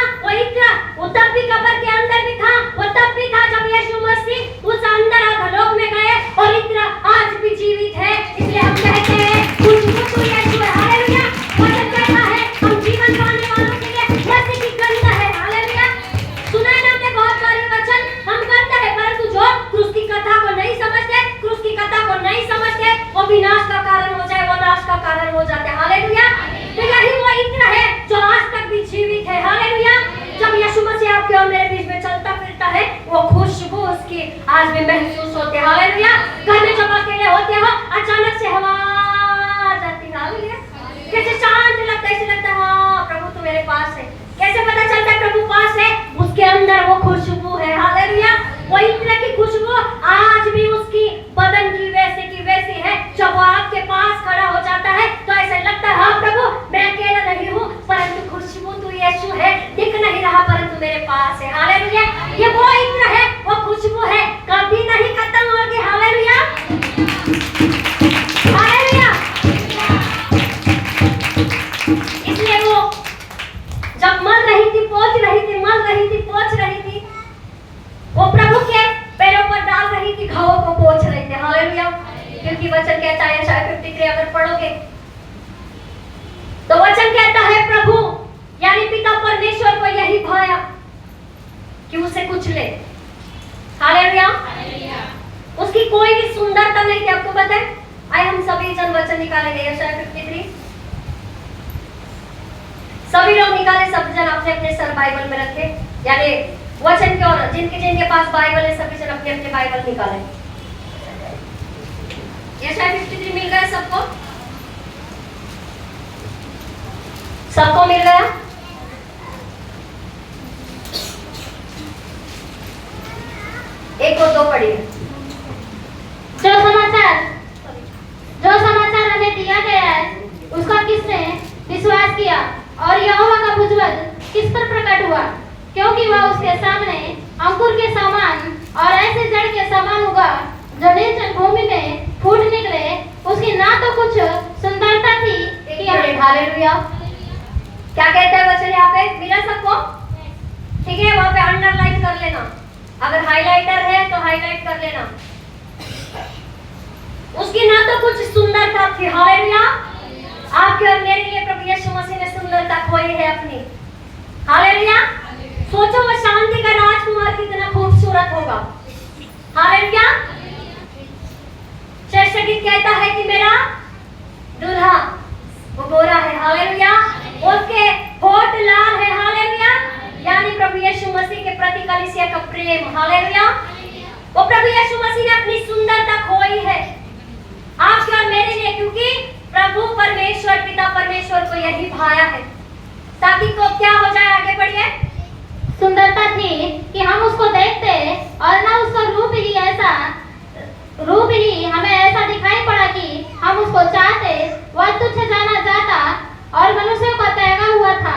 Speaker 1: वो तब भी कब्र के अंदर भी था, वो तब भी था जब यीशु मसीह उस अंदर अधोलोक में गए, और इत्र आज भी जीवित है। इसलिए हम कहते हैं खुशबू यीशु है। हालेलुया। वचन कहता है हम जीवन पाने वालों के लिए मसीह की गंध है। हालेलुया। सुना है ना हमने बहुत सारे वचन हम करते हैं, परंतु जो क्रूस की कथा को नहीं समझते, क्रूस की कथा को नहीं समझते, वो विनाश का कारण हो जाए, वो नाश का कारण हो जाते हैं। हालेलुया। तो यही वो इत्र है जो आज तक भी जीवित है। हालेलुया। जब यीशु मसीह आपके और मेरे बीच में चलता फिरता है, वो खुशबू उसकी आज भी महसूस होती है। हालेलुया। घर में जब अकेले होते हो, अचानक से हवा आ जाती है। हालेलुया। कैसे शांत लगता है, ऐसे लगता है हाँ प्रभु तू मेरे पास है। कैसे पता चलता है प्रभु पास है? उसके अंदर वो खुशबू है। हालेलुया। वो इत्र की खुशबू आज भी उसकी बदन की वैसी है। जब वो आपके पास खड़ा हो जाता है तो ऐसा लगता है हाँ प्रभु मैं अकेला नहीं हूँ, परंतु खुशबू तू यीशु है, दिख नहीं रहा परंतु मेरे पास है। हालेलुया। ये वो इत्र है, वो खुशबू है, कभी नहीं खत्म होगी। हालेलुया। हालेलुया। इसलिए वो जब मर रही थी, पहुंच रही थी, मर रही थी, पहुंच रही थी, वो प्रभु के पैरों पर डाल रही थी, घावों को पोंछ रही थी। हालेलुया। क्योंकि वचन कहता है यशायाह 53 अगर पढ़ोगे तो वचन कहता है प्रभु यानी पिता परमेश्वर को यही भाया कि उसे कुछ ले। हालेलुया। उसकी कोई भी सुंदरता नहीं थी। आपको पता है, आए हम सभी जन वचन निकालेंगे यशायाह 53, सभी लोग निकाले, सब जन अपने अपने सर बाइबल में रखे, यानी वचन की ओर जिनके पास बाइबल है सभी जन अपने अपने बाइबल निकाले। यशायाह 53 मिल गया सबको? सबको मिल गया? एक और दो पढ़िए।
Speaker 3: जो समाचार हमें दिया गया है उसका किसने विश्वास किया और यहोवा का भुजबल किस पर प्रकट हुआ? क्योंकि वह उसके सामने अंकुर के समान और ऐसे जड़ के समान हुआ जो निर्जन भूमि में फूट निकले, उसकी ना तो कुछ सुंदरता थी कि
Speaker 1: हालेलुया। क्या कहता है वचन यहाँ पे, मिला सबको? ठीक है, वहाँ पे अंडरलाइन कर लेना, अगर हाइलाइटर है तो हाईलाइट कर लेना। उसकी ना तो कुछ सुंदरता थी, हालेलुया। आपके और मेरे लिए प्रभु यीशु मसीह ने सुंदरता खोई है अपनी, हालेलुया। सोचो वो शांति का राजकुमार कितना खूबसूरत होगा, हालेलुया। श्रेष्ठ गीत कहता है कि मेरा दूल्हा वो गोरा है, हालेलुया। उसके होठ लाल है, हालेलुया। यानी प्रभु यीशु मसीह के प्रति कलीसिया का प्रेम, हालेलुया। वो प्रभु यीशु मसीह ने अपनी सुंदरता खोई है आपके और मेरे लिए, क्योंकि प्रभु परमेश्वर पिता परमेश्वर को यही भाया है, ताकि को क्या हो जाए। आगे बढ़िए।
Speaker 3: सुंदरता थी कि हम उसको देखते और ना उसका रूप ही हमें ऐसा दिखाई पड़ा कि हम उसको चाहते। वह तुच्छ जाना जाता और मनुष्यों का त्यागा हुआ था।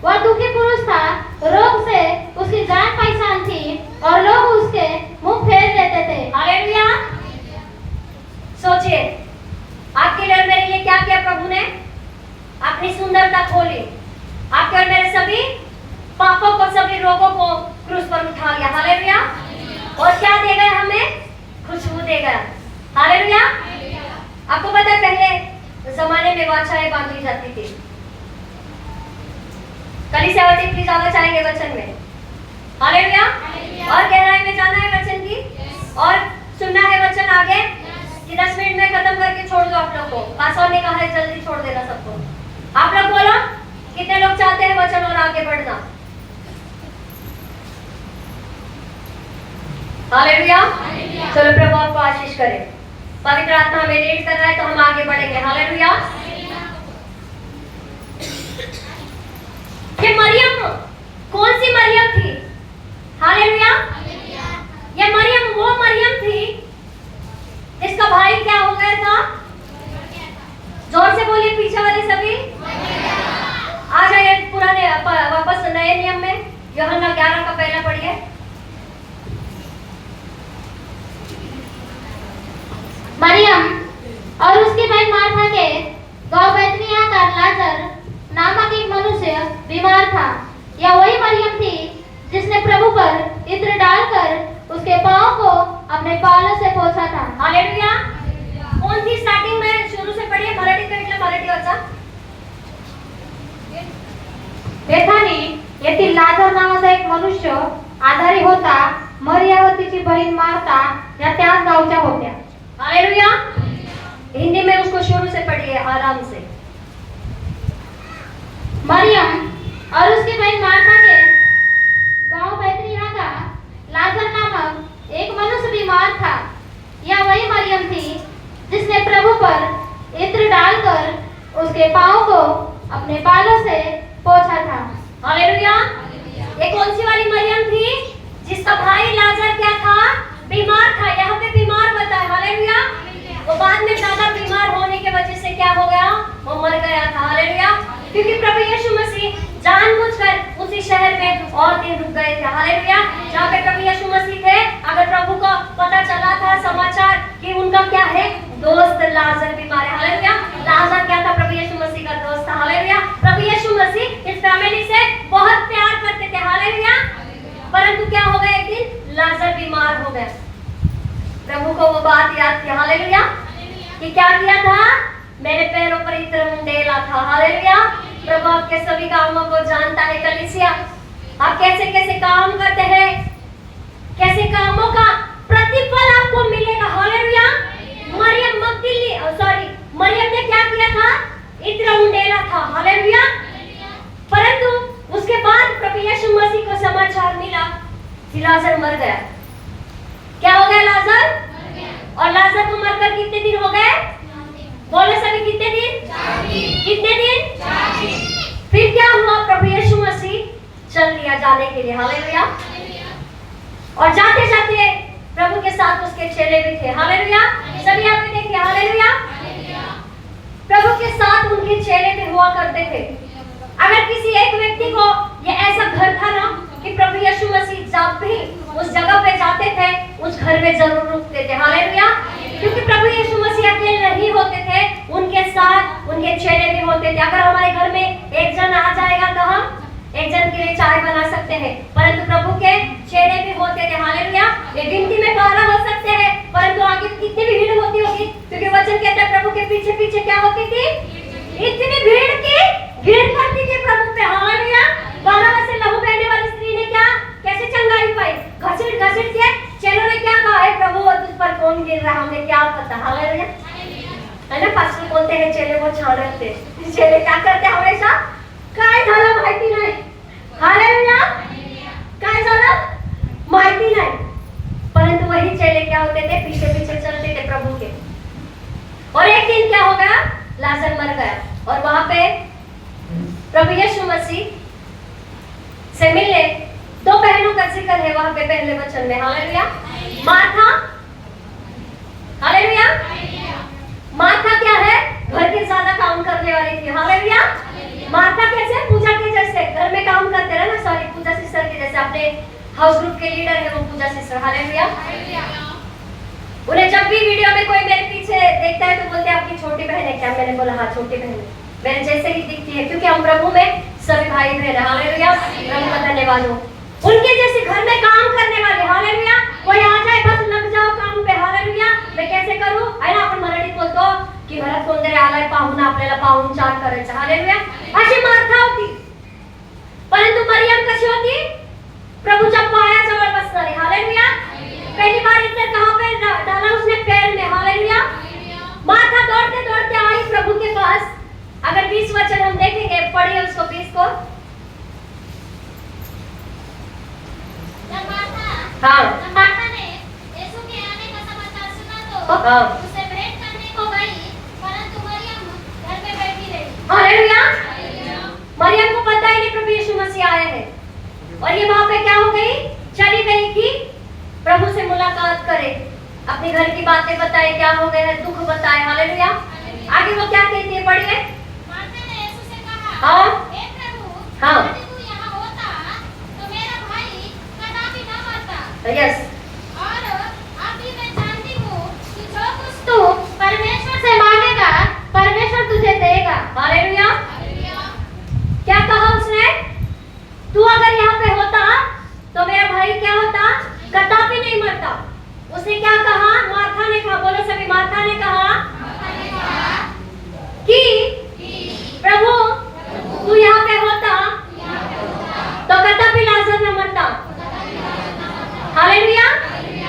Speaker 3: वह दुखी पुरुष था, रोग से उसकी जान पहचान थी और लोग उसके मुंह फेर देते थे,
Speaker 1: हालेलुया। सोचिए आपके लिए और मेरे लिए क्या किया प्रभु ने, अपनी सुंदरता खोली। आपके और मेरे सभी पापों को, सभी रोगों को क्रूस पर उठा लिया, हालेलुया। और क्या दे गया हमें, खुशबू दे गया, हालेलुया। आपको पता है पहले जमाने में वाचाएं बांधी जाती थी। कलीसियावासी प्लीज आगे चाहेंगे वचन में, हालेलुया। और गहराई में जाना है वचन की और सुनना है वचन आगे कि 10 मिनट में खत्म करके छोड़ दो आप लोग को। पासवान ने कहा है जल्दी छोड़ देना सबको। आप लोग बोलो कितने लोग चाहते हैं वचन और आगे बढ़ना, हालेलुया। चलो प्रभु आपको आशीष करे। पवित्र आत्मा हमें लीड कर रहा है तो हम आगे बढ़ेंगे, हालेलुया। ये मरियम कौन सी मरियम थी, हालेलुया। ये मरियम वो मरियम थी जिसका भाई क्या हो गया था, जोर से बोलिए पीछे वाले सभी। आ जाइए पुराने वापस नए नियम में, यूहन्ना 11 का पहला पढ़िए।
Speaker 3: मरियम और उसकी बहन मार्था के गांव बैतनिय्याह का लाजर नामक एक मनुष्य बीमार था। यह वही मरियम थी जिसने प्रभु पर इत्र डालकर उसके पांव को अपने बालों से पोंछा था,
Speaker 1: हालेलुया। कौन सी स्टार्टिंग में शुरू से पढ़िए, मराठी कटलं मराठी वाचा।
Speaker 3: बेथानी येथील लाजर नावाचा एक मनुष्य आजारी होता। मरिया व तिची बहीण मार्था या त्याच गावच्या होत्या,
Speaker 1: हालेलुया। हिंदी में उसको शुरू से पढ़िए आराम से।
Speaker 3: मरियम और उसकी बहन मार्था के गांव बैतनिय्याह का लाजर नामक एक मनुष्य बीमार था। यह वही मरियम थी जिसने प्रभु पर इत्र डालकर उसके पांव को अपने बालों से पोंछा था,
Speaker 1: हालेलुया। ये कौन सी वाली मरियम थी जिसका भाई लाजर क्या था, बीमार था। यहाँ पे बीमार बताया, हालेलुया। वो बाद में ज्यादा बीमार होने के वजह से क्या हो गया, वो मर गया था, हालेलुया। क्योंकि प्रभु यीशु मसीह जानबूझकर उसी शहर में और दिन रुक गए थे, हालेलुया। जहाँ पे प्रभु यीशु मसीह थे, अगर प्रभु को पता चला था समाचार कि उनका क्या है, दोस्त लाजर बीमार है, हालेलुया। लाजर क्या था, प्रभु यीशु मसीह का दोस्त था, हालेलुया। प्रभु यीशु मसीह इस फैमिली से बहुत प्यार करते थे, हालेलुया। परंतु क्या हो गया, एक दिन लाजर बीमार हो गया। प्रभु को वो बात याद थी, हालेलुया, कि क्या किया था, मेरे पैरों पर इत्र उंडेला था, हालेलुया। प्रभु आपके सभी कामों को जानता है। कलीसिया आप कैसे कैसे काम करते हैं, कैसे कामों का प्रतिफल आपको मिलेगा, हालेलुया। मरियम ने क्या किया था, इत्र उंडेला था, हालेलुया। परंतु उसके बाद प्रभु यीशु मसीह को समाचार मिला कि लाजर मर गया। क्या हो गया, लाजर? और लाजर को मरकर कितने दिन हो गए, बोले सभी कितने दिन, कितने दिन। फिर क्या हुआ, प्रभु यीशु मसीह चल दिया जाने के लिए, हालेलुया। और जाते जाते प्रभु के साथ उसके चेले भी थे, हालेलुया। सभी आप देखिए, हालेलुया। प्रभु के साथ उनके चेले भी हुआ करते थे। अगर किसी एक व्यक्ति को ये ऐसा घर था ना कि प्रभु यीशु मसीह जब भी उस जगह पे जाते थे, उस घर में जरूर रुकते थे। हालेलुया। क्योंकि प्रभु यीशु मसीह अकेले नहीं होते थे, उनके साथ उनके चेले भी होते थे। अगर हमारे घर में एक जन आ जाएगा तो हम एक जन के लिए चाय बना सकते हैं, परंतु प्रभु के चेले भी होते थे। हालेलुया। ये गिनती में 12 हो सकते हैं, परंतु आगे कितनी भी भीड़ होती होगी, क्योंकि वचन कहता है प्रभु के पीछे पीछे क्या होती थी, इतनी भीड़ की भीड़ पड़ती थी प्रभु पे। हालेलुया। 12 वर्ष से लहू बहने वाली स्त्री ने क्या कैसे चंगाई पाई? घसीट घसीट के चेलों ने क्या कहा, है प्रभु तुझ पर कौन गिर रहा हमें क्या पता। हालेलुया। है ना, पास्टर बोलते हैं चेले बहुत छान रहते, चेले क्या करते हमेशा काय झालं माहिती नाही। हालेलुया। काय झालं माहिती नाही, परंतु वही चेले क्या होते थे, पीछे पीछे चलते थे प्रभु के। और एक दिन क्या हो गया, लाजर मर गया और वहां पे प्रभु यीशु मसीह से मिलने 2 बहनों का जिक्र है वहां पे पहले वचन में। हालेलुया। मार्था, हालेलुया, मार्था क्या है, घर के ज्यादा काम करने वाली थी। हालेलुया। मार्था कैसे, पूजा के जैसे घर में काम करते रहे ना, सॉरी पूजा सिस्टर के जैसे, अपने हाउस ग्रुप के लीडर है वो पूजा सिस्टर। हालेलुया। उन्हें जब भी वीडियो में कोई मेरे पीछे देखता है तो बोलते हैं आपकी छोटी बहन है क्या? मैंने बोला हाँ छोटी बहन है, मेरे जैसे ही दिखती है, क्योंकि हम प्रभु में सभी भाई बहन है। हालेलुया। प्रभु का धन्यवाद हो, उनके जैसे घर में काम करने वाले। हालेलुया। कोई आ जाए बस लग जाओ काम पे। हालेलुया। मैं कैसे करूं, है ना, आपण मराठीत बोलतो की घरात कोणतरी आलाय पाहुणा, आपल्याला पाहुणचार करायचा। हालेलुया। अशी मार्था होती, परंतु मरियम कशी होती, प्रभूच्या पायाजवळ बसणारी। हालेलुया। पहली बार इधर कहां पे डाला उसने, पैर में। हालेलुया। मार्था दौड़ते दौड़ते आई प्रभु के पास। अगर 20 वचन हम देखेंगे, पढ़िए उसको 20 को। हाँ।
Speaker 3: मार्था ने यीशु के आने का समाचार सुना तो
Speaker 1: हाँ।
Speaker 3: उसे भेंट करने को गई, परंतु मरियम घर में बैठी रही।
Speaker 1: हालेलुया। मरियम को पता ही नहीं प्रभु यीशु मसीह आए हैं, और ये वहां पे क्या हो गई, चली गई कि प्रभु से मुलाकात करे, अपने घर की बातें बताए, क्या हो गया है, दुख बताए। हालेलुया। आगे वो क्या कहती है, पढ़िए।
Speaker 3: मार्था ने यीशु से कहा,
Speaker 1: हाँ।
Speaker 3: हे प्रभु,
Speaker 1: हाँ।
Speaker 3: यदि तू यहाँ होता तो मेरा भाई कदापि न मरता।
Speaker 1: यस।
Speaker 3: और अब भी मैं जानती हूँ कि जो कुछ तू परमेश्वर से मांगेगा परमेश्वर तुझे देगा।
Speaker 1: हालेलुया। क्या कहा उसने, तू अगर यहाँ पे होता तो मेरा भाई क्या होता, कदापि नहीं मरता। उसने क्या कहा, मार्था ने कहा, बोलो सभी, मार्था ने कहा कि प्रभु तू यहाँ पे होता तो कदापि लाजर न मरता। हालेलुया।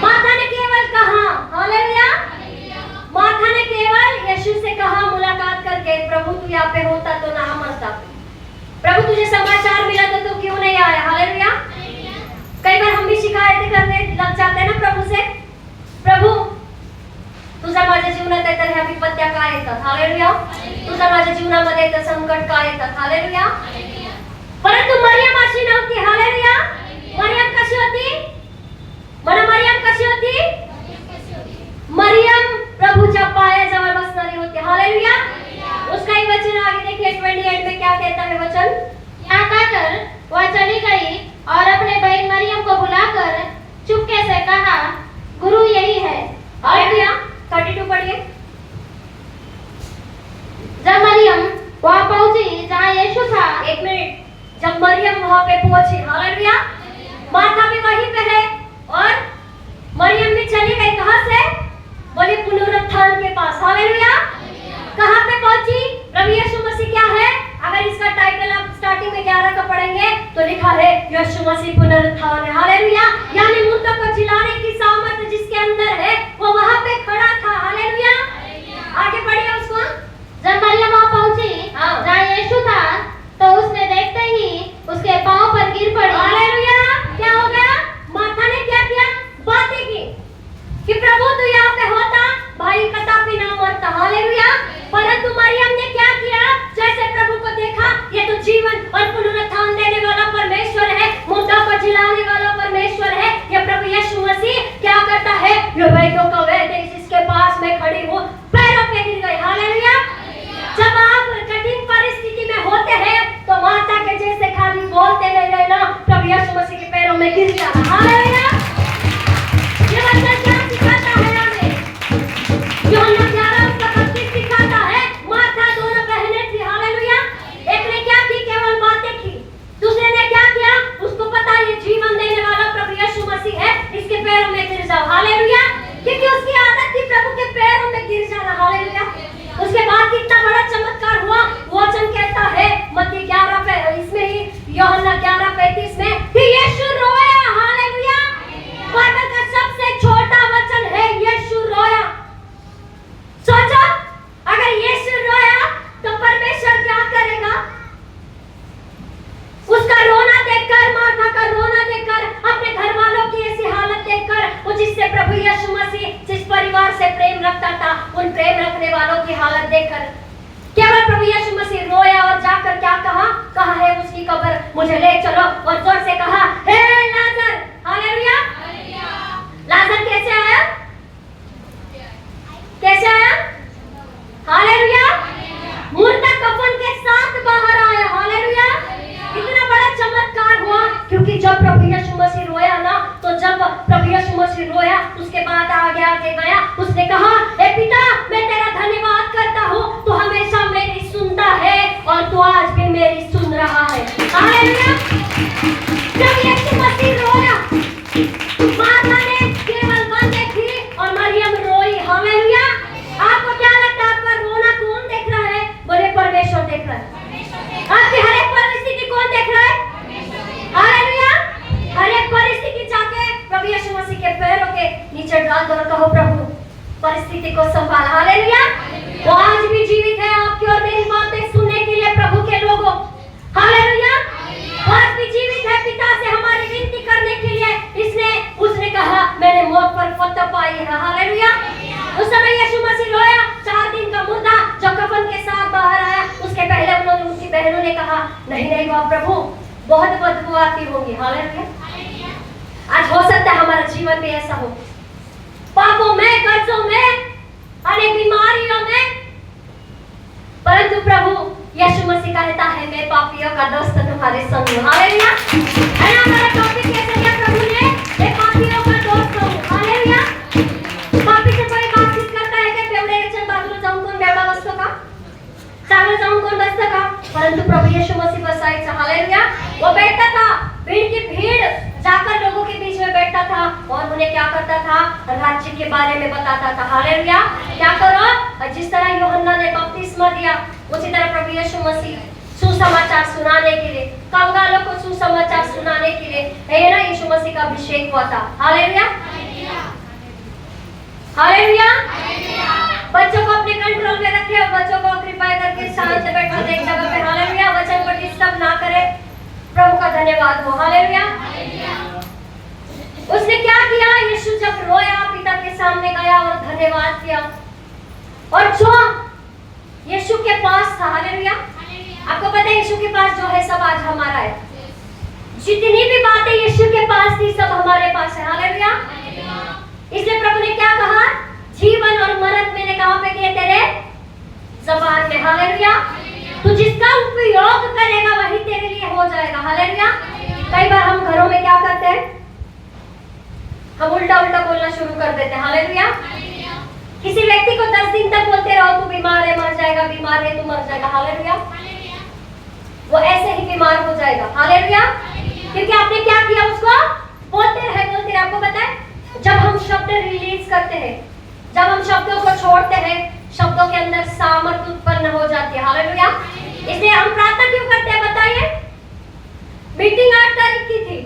Speaker 1: मार्था ने केवल कहा, हालेलुया, मार्था ने केवल यीशु से कहा मुलाकात करके, प्रभु तू यहाँ पे होता तो ना मरता। प्रभु तुझे समाचार मिला तो तू क्यों नहीं आया। हालेलुया। कई बार हम भी शिकायत करने लग जाते हैं ना प्रभु से, प्रभु तुझा माझ्या जीवनात आहे तर ह्या विपत्त्या काय येतात। हालेलुया। तुझा माझ्या जीवनामध्ये तर संकट काय येतात। हालेलुया। परंतु मरियम अशी नव्हती। हालेलुया। मरियम कशी होती, म्हणा मरियम कशी होती, मरियम प्रभूच्या पायाजवळ बसणारी होती। हालेलुया। उसका ही वचन आगे देखिए 28 में क्या कहता है वचन।
Speaker 3: यहाँ कहकर वह चली गई और अपने बहन मरियम को बुलाकर चुपके से कहा, गुरु यही है।
Speaker 1: हालेलुया। 32 पढ़िए।
Speaker 3: जब मरियम वहाँ पहुंची जहाँ यीशु था,
Speaker 1: 1 मिनट। जब मरियम वहां पे पहुंची, हालेलुया, मार्था भी वहीं पे है और मरियम भी चली गई। कहां से, बोले पुनरुत्थान के पास। हालेलुया। कहां पे पहुंची, प्रभु यीशु मसीह क्या है, अगर इसका टाइटल आप स्टार्टिंग में 11 का पढ़ेंगे तो लिखा है यीशु मसीह पुनरुत्थान है। हालेलुया। यानी मुर्दों को जिलाने की सामर्थ जिसके अंदर है वो वहां पे खड़ा था। हालेलुया। आगे बढ़िए उसको।
Speaker 3: जब मरियम वहाँ पहुंची
Speaker 1: हाँ।
Speaker 3: जहाँ यीशु था तो उसने देखते ही उसके पांव पर गिर पड़ी।
Speaker 1: हालेलुया। क्या हो गया, मार्था ने क्या किया, बातें की कि प्रभु तू यहाँ पे होता भाई कदापि ना मरता। हालेलुया। परंतु मरियम ने क्या किया, जैसे प्रभु को देखा, ये तो जीवन और पुनरुत्थान देने वाला परमेश्वर है, मुर्दों को जिलाने वाला परमेश्वर है, ये प्रभु यीशु मसीह क्या करता है, ये भाई जिससे प्रभु यीशु मसीह जिस परिवार से प्रेम रखता था, उन प्रेम रखने वालों की हालत देखकर केवल प्रभु यीशु मसीह रोया और जाकर क्या कहा है उसकी कब्र मुझे ले चलो, और जोर से कहा, हे लाजर, हालेलुया। लाजर कैसे आया? कैसे आया? हालेलुया। मुर्दा कफन के साथ बाहर आया, हालेलुया। इतना बड़ा चमत्कार हुआ क्योंकि जब प्रभु यीशु मसीह रोया ना, तो जब प्रभु यीशु मसीह रोया उसके बाद आगे गया, उसने कहा, हे पिता, मैं तेरा धन्यवाद करता हूँ, तू हमेशा मेरी सुनता है और तू आज भी मेरी सुन रहा है, हालेलुया। जब यीशु मसीह रोया, मार्था ने केवल बातें की और मरियम रोई, हालेलुया। आपको क्या लगता है आपका रोना कौन देख रहा है? बोले परमेश्वर देख रहा है। आपकी हर एक परिस्थिति कौन देख रहा है? हालेलुया। हर एक परिस्थिति जाके प्रभु यीशु मसीह के पैरों के नीचे डाल दो और कहो, प्रभु परिस्थिति को संभाल, हालेलुया। वो आज भी जीवित है आपकी और मेरी बातें सुनने के लिए, प्रभु के लोगों, हालेलुया। आज भी जीवित है पिता से हमारी विनती करने के लिए। उसने कहा, मैंने मौत पर फतह पाई है, हालेलुया। उस समय यीशु मसीह रोया, 4 दिन का मुर्दा जो कफन के साथ बाहर आया, उसके पहले उनकी बहनों ने कहा, नहीं वाह प्रभु, बहुत बदबू आती होगी, हालेलुया। आज हो सकता है हमारा जीवन भी ऐसा हो, पापों में, कर्जों में, अनेक बीमारियों में, परंतु प्रभु यीशु मसीह कहता है, मैं पापियों का दोस्त तुम्हारे संग हूं, हालेलुया। हमारा टॉपिक कैसे दिया प्रभु ने? मैं पापियों का दोस्त हूं, हालेलुया। पापी से कोई बातचीत करता है कि बेवड़े चल बाजू जाऊं कोण बेवड़ा बसतो का, चांगलं जाऊं कोण बसतं का? परंतु प्रभु यीशु मसीह बसायचा, हालेलुया। वो बैठता था, भीड़ की भीड़ जाकर लोगों के बीच में बैठता था और उन्हें क्या करता था? राज्य के बारे में बताता था, हालेलुया। क्या करो? जिस तरह यूहन्ना ने बपतिस्मा दिया, उसी तरह प्रभु यीशु मसीह सुसमाचार सुनाने के लिए, कंगालों को सुसमाचार सुनाने के लिए, है ना, यीशु मसीह का अभिषेक हुआ था, हालेलुया। हालेलुया। बच्चों को अपने कंट्रोल में रखे और बच्चों को कृपया करके शांत बैठो एक जगह पे, हालेलुया। वचन को डिस्टर्ब ना करे, प्रभु का धन्यवाद हो, हालेलुया। उसने क्या किया? यीशु जब रोया, पिता के सामने गया और धन्यवाद किया, और जो यीशु के पास था, हालेलुया। आपको पता है यीशु के पास जो है सब आज हमारा है। जितनी भी बातें यीशु के पास थी सब हमारे पास है, हालेलुया। इसलिए प्रभु ने क्या कहा? जीवन और मरण मैंने कहां पे दिए? तेरे ज़बान में, हालेलुया। तू जिसका उपयोग करेगा वही तेरे लिए हो जाएगा, हालेलुया। कई बार हम घरों में क्या करते हैं? हम उल्टा बोलना शुरू कर देते हैं, हालेलुया। किसी व्यक्ति को 10 दिन तक बोलते रहो, तू बीमार है, मर जाएगा, बीमार है, तू मर जाएगा, हालेलुया। वो ऐसे ही बीमार हो जाएगा, हालेलुया। क्योंकि आपने क्या किया? उसको बोलते रहे। आपको पता है जब हम शब्द रिलीज करते हैं, जब हम शब्दों को छोड़ते हैं, शब्दों के अंदर सामर्थ उत्पन्न हो जाती है, हालेलुया। इसलिए हम प्रार्थना क्यों करते हैं बताइए? मीटिंग 8 तारीख की थी,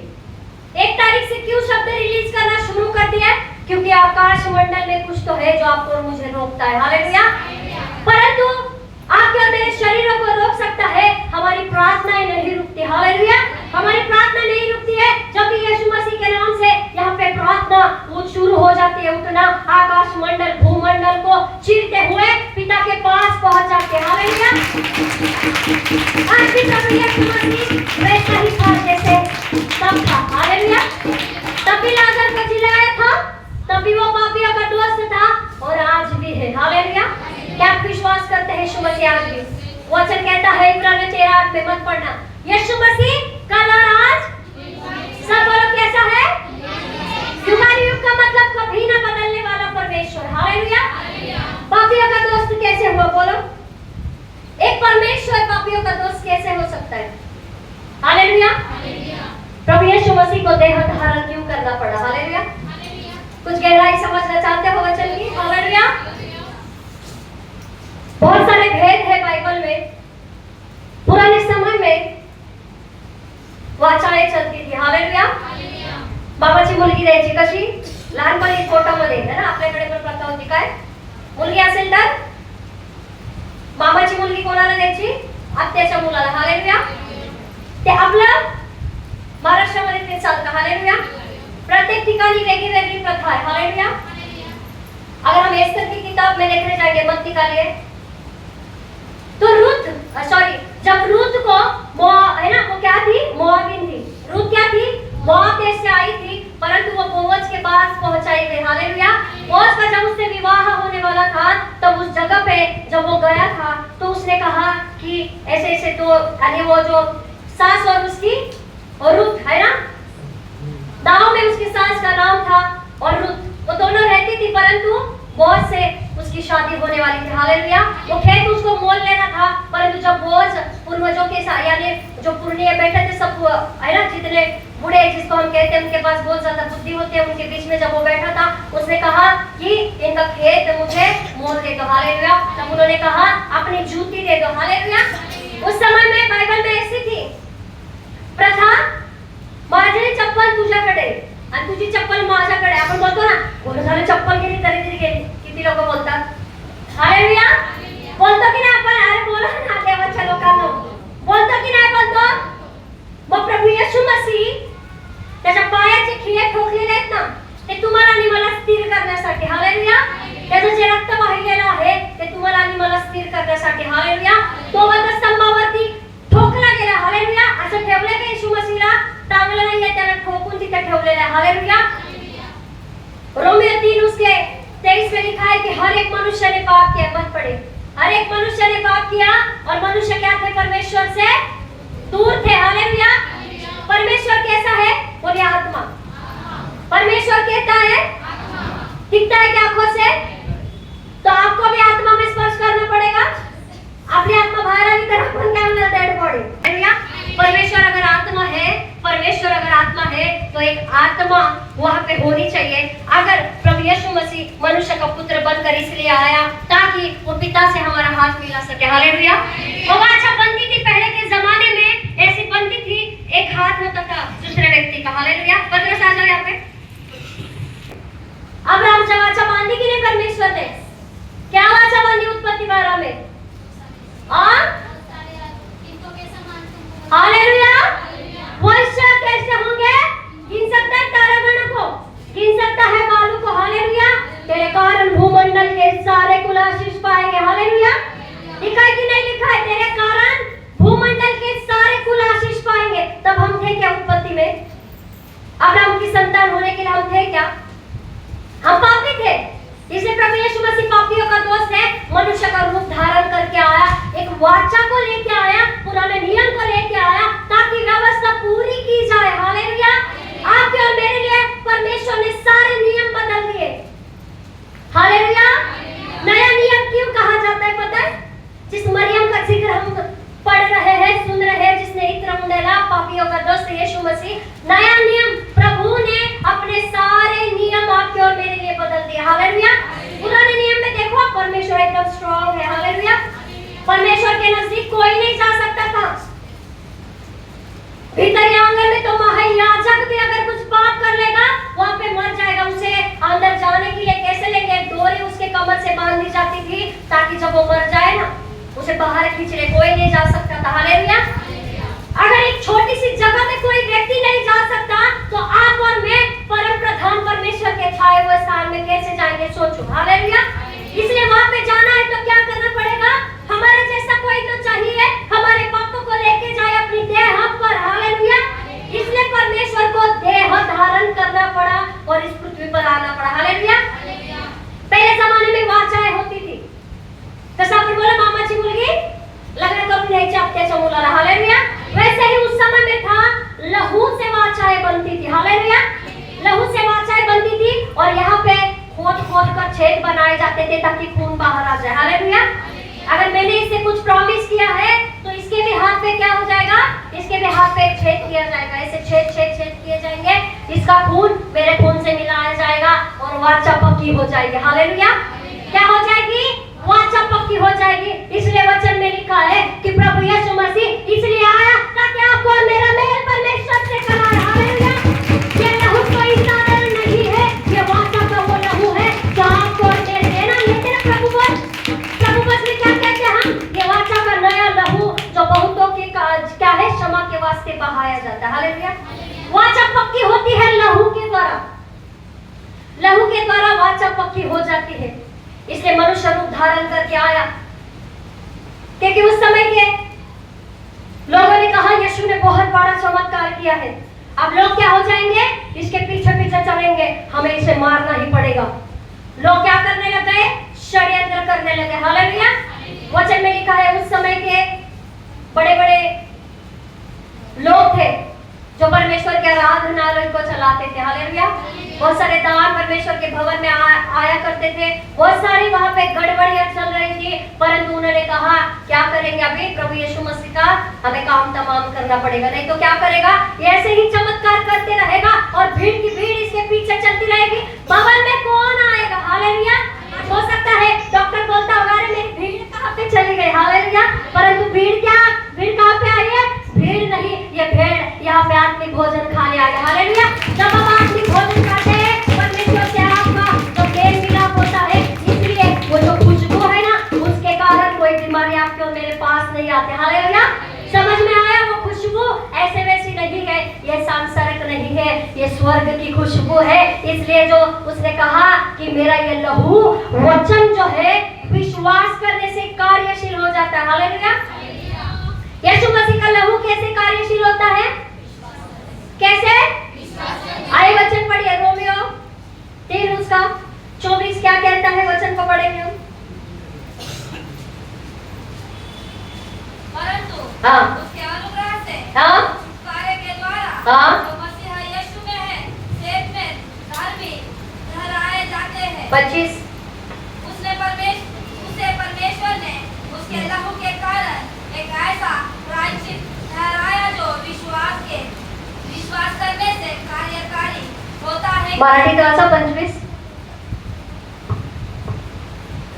Speaker 1: 1 तारीख से क्यों शब्द रिलीज करना शुरू कर दिया? क्योंकि आकाश मंडल में कुछ तो है जो आपको और मुझे रोकता है, हालेलुया। परंतु आपके और मेरे शरीरों को रोक सकता है, हमारी प्रार्थनाएं नहीं रुकती, हालेलुया। हमारी प्रार्थना नहीं रुकती है जब यीशु मसीह के नाम से यहाँ पे प्रार्थना वो शुरू हो जाती है, उठना आकाश मंडल भूमंडल को चीरते हुए पिता के पास पहुंच जाते हैं, हालेलुया। आज भी प्रभु यीशु मसीह वैसा ही था जैसे तब था, हालेलुया। तब भी लाजर को जिलाया था, तब भी वो पापियों का दोस्त था और आज भी है, हालेलुया। क्या आप विश्वास करते हैं यीशु मसीह आज भी? वचन कहता है इब्रानियों 13:8 में, मत पढ़ना, यीशु मसीह कल और आज सब बोलो कैसा है? युगान युग का मतलब कभी ना बदलने वाला परमेश्वर, हालेलुया। पापियों का दोस्त कैसे हुआ बोलो? एक परमेश्वर पापियों का दोस्त कैसे हो सकता है? हालेलुया। प्रभु यीशु मसीह को देह धारण क्यों करना पड़ा? हालेलुया। कुछ गहराई समझना चाहते हो वचन की? हालेलुया। बहुत सारे भेद है बाइबल में। पुराने समय में वाचाएं चलती थी, हालेलुया। बाबाची मुलगी द्यायची कशी? लहानपणी फोटोमध्ये है ना, आपल्याकडे पण प्रथा होती काय? मुलगी असेल तर मामाची मुलगी कोणाला द्यायची? आत्याच्या मुलाला, हालेलुया। ते आपलं महाराष्ट्रामध्ये ते चालतं, हालेलुया। प्रथा प्रत्येक ठिकाणी वेगळी वेगळी प्रथा है। हालेलुया। अगर हम एस्तर की किताब में देखने जाएंगे, मत निकालिए, तो जब रूत को है ना, वो क्या थी, मोआबिन थी। रूत क्या थी, मोआब देश से आई थी, परंतु वो बोअज के पास पहुंचाई गई। हालेलुया। बोअज का जब उससे विवाह होने वाला था, तब उस जगह पे जब वो गया था, तो उसने कहा कि ऐसे ऐसे, तो यानी वो जो सास और उसकी और रूत है ना, दाव में उसकी सास का नाम था और रूत, वो दोनों रहती थी, परंतु बोअज से उसकी शादी होने वाली थी। हालेलुया। वो खेत उसको मोल लेना था, परंतु जब बोअज पूर्वजों के साथ, यानी जो पुरनिये बैठे थे सब है ना, जितने बूढ़े जिसको हम कहते हैं, उनके पास बहुत ज्यादा बुद्धि होती है, उनके बीच में जब वो बैठा था, उसने कहा कि इनका खेत मुझे मोल दे दो। हालेलुया। तब उन्होंने कहा अपनी जूती दे दो। हालेलुया। उस समय में बाइबल में ऐसी थी प्रथा, माझी चप्पल तुझ्याकडे आणि तुझी चप्पल माझ्याकडे। आपण बोलतो ना, कोण झालं चप्पल गेली तरी तरी गेली, किती लोक बोलतात। हालेलुया। बोलतो की नाही आपण, अरे बोला ना देवाच्या लोकांनो, बोलतो की नाही बोलतो। मग प्रभू येशू मसीह त्याच्या पायाचे खिळे ठोकलेले आहेत ना, ते तुम्हाला आणि मला स्थिर करण्यासाठी। हालेलुया। त्याचं जे रक्त वाहिलेलं आहे ते तुम्हाला आणि मला स्थिर करण्यासाठी। हालेलुया। तो वधस्तंभावरती ठोकला गेला। हालेलुया। असं ठेवलं की येशू मसीहला टांगलं नाहीये, त्याला ठोकून तिथे ठेवलेलं आहे। हालेलुया। रोमियो 3 उसके 23 में लिखा है कि हर एक मनुष्य ने पाप किया, मत पढ़े, हर एक मनुष्य ने पाप किया और मनुष्य क्या थे, परमेश्वर से दूर थे। हालेलुया। परमेश्वर कैसा है, बोलिए आत्मा। परमेश्वर कहता है, दिखता है क्या आंखों से, तो आपको भी आत्मा में स्पर्श करना पड़ेगा। अपनी आत्मा बाहर आने तरफ अपन क्या होना, डेड बॉडी। हालेलुया। परमेश्वर अगर आत्मा है, परमेश्वर अगर आत्मा है, तो एक आत्मा वहां पे होनी चाहिए। अगर प्रभु यीशु मसीह मनुष्य का पुत्र बनकर इसलिए आया ताकि वो पिता से हमारा हाथ मिला सके। हालेलुया। वो वाचा बनती थी, पहले के जमाने में ऐसी बनती थी, एक हाथ होता था दूसरे व्यक्ति का। हालेलुया। पत्रस आ जाओ यहाँ पे। अब्राहम से वाचा बांधी कि नहीं परमेश्वर ने, क्या वाचा बांधी उत्पत्ति 12 में, हालेलुया। वैश्य कैसे होंगे, गिन सकता है तारागण को, गिन सकता है बालू को। हालेलुया। तेरे कारण भूमंडल के सारे कुल आशीष पाएंगे। हालेलुया। लिखा है कि नहीं लिखा है, तेरे कारण भूमंडल के सारे कुल आशीष पाएंगे। तब हम थे क्या उत्पत्ति में, अब्राहम की संतान होने के लिए हम थे क्या, हम पापी थे। इसलिए प्रभु यीशु मसीह पापियों का दोस्त है, मनुष्य का रूप धारण करके आया, एक वाचा को लेके आया, पुराने नियम को लेके आया, ताकि व्यवस्था पूरी की जाए। हालेलुया। आपके और मेरे लिए परमेश्वर ने सारे नियम बदल दिए। हालेलुया। नया नियम क्यों कहा जाता है पता है, जिस मरियम का जिक्र हम पढ़ रहे हैं, सुन रहे हैं, जिसने इत्र मुंडेला, पापियों का दोस्त यीशु मसीह, नया नियम प्रभु ने अपने सारे नियम आपके और मेरे लिए बदल दिए। हालेलुया। पुराने नियम में देखो परमेश्वर एकदम स्ट्रांग है। हालेलुया। परमेश्वर के नजदीक कोई नहीं जा सकता था। भीतर आंगन में तो महायाजक भी अगर कुछ पाप कर लेगा, वहां पे मर जाएगा। उसे अंदर जाने के लिए कैसे लेंगे, डोरी उसके कमर से बांधी जाती थी, ताकि जब वो मर जाए ना, उसे बाहर खींच ले, कोई नहीं जा सकता था। हालेलुया। अगर एक छोटी सी जगह में कोई व्यक्ति नहीं जा सकता, तो आप और मैं परम प्रधान परमेश्वर के छाए हुए स्थान में कैसे जाएंगे, सोचो। हालेलुया। इसलिए वहां पे जाना है तो क्या करना पड़ेगा, हमारे जैसा कोई तो चाहिए, हमारे पापों को लेके जाए अपनी देह पर। हालेलुया। इसलिए परमेश्वर को देह धारण करना पड़ा और इस पृथ्वी पर आना पड़ा। हालेलुया। पहले जमाने में वाचाएं होती थी, जैसा आपण बोला मामाची मुलगी लग्न करून द्यायची आत्याच्या मुलाला। हालेलुया। वैसे ही उस समय में था, लहू से वाचाएं बनती थी। हालेलुया। लहू से वाचाएं बनती थी और यहाँ पे खोद खोद कर छेद बनाए जाते थे ताकि खून बाहर आ जाए। हालेलुया। अगर मैंने इससे कुछ प्रॉमिस किया है, तो इसके भी हाथ पे क्या हो जाएगा, इसके भी हाथ पे एक छेद किया जाएगा, ऐसे छेद छेद छेद किए जाएंगे, इसका खून मेरे खून से मिलाया जाएगा और वाचा पक्की हो जाएगी। हालेलुया। क्या हो जाएगी, वाचा पक्की हो जाएगी। इसलिए वचन में लिखा है कि प्रभु यीशु मसीह इसलिए आया ताकि आपको और मेरा मेल परमेश्वर से कराए। हालेलुया। ये लहू कोई साधारण नहीं है, ये वाचा का वो लहू है जो आपको और मेरे देना लेते हैं। प्रभु बस में क्या कहते हैं हम, ये वाचा का नया लहू जो बहुतों के क्या है, क्षमा के वास्ते बहाया जाता है। हालेलुया। वाचा पक्की होती है लहू के द्वारा। लहू के द्वारा वाचा पक्की हो जाती है। इसलिए मनुष्य रूप धारण करके आया, क्योंकि उस समय के लोगों ने कहा यीशु ने बहुत बड़ा चमत्कार किया है। अब लोग क्या हो जाएंगे, इसके पीछे पीछे चलेंगे, हमें इसे मारना ही पड़ेगा। लोग क्या करने लगे, षड्यंत्र करने लगे। हालेलुया। वचन में लिखा है उस समय के बड़े बड़े लोग थे जो परमेश्वर के आराधनालय को चलाते थे। हालेलुया। बहुत सारे दान परमेश्वर के भवन में आया करते थे। बहुत सारी वहां पे गड़बड़ियां चल रही थी, परंतु उन्होंने कहा क्या करेंगे, अभी प्रभु यीशु मसीह का हमें काम तमाम करना पड़ेगा, नहीं तो क्या करेगा, ऐसे ही चमत्कार करते रहेगा और भीड़ की भीड़ इसके पीछे चलती रहेगी। भवन में कौन आएगा। हालेलुया। हो सकता है डॉक्टर बोलता होगा अरे मेरी भीड़ कहाँ पे चली गई। हालेलुया। परंतु भीड़ कहाँ पे आई है, भीड़ नहीं, ये भेड़ यहाँ पे आत्मिक भोजन खाने आई है। हालेलुया। जब हम आत्मिक भोजन खाते हैं परमेश्वर से आपका तो मेल मिलाप होता है, इसलिए वो जो खुशबू है ना उसके कारण कोई बीमारी आपके और मेरे पास नहीं आते। हालेलुया। समझ में आया, वो खुशबू ऐसे वैसी नहीं है, ये सांसारिक नहीं है, ये स्वर्ग की खुशबू है। इसलिए जो उसने कहा कि मेरा ये लहू वचन जो है विश्वास करने से कार्यशील हो जाता है। हालेलुया। यीशु मसीह का लहू कैसे कार्यशील होता है, कैसे? आए वचन पढ़िए, रोमियो 3 उसका 24 क्या कहता है, वचन को पढ़ेंगे हम।
Speaker 2: परंतु
Speaker 1: हाँ।
Speaker 2: उसके अनुग्रह से
Speaker 1: हाँ।
Speaker 2: छुटकारे के द्वारा
Speaker 1: हाँ।
Speaker 2: जो मसीह यीशु में है, सेठ में धर्मी ठहराए जाते हैं।
Speaker 1: 25
Speaker 2: उसे परमेश्वर ने उसके लहू के कारण एक ऐसा प्रायश्चित ठहराया जो विश्वास करने से कार्यकारी होता है।
Speaker 1: मराठी वाचा 25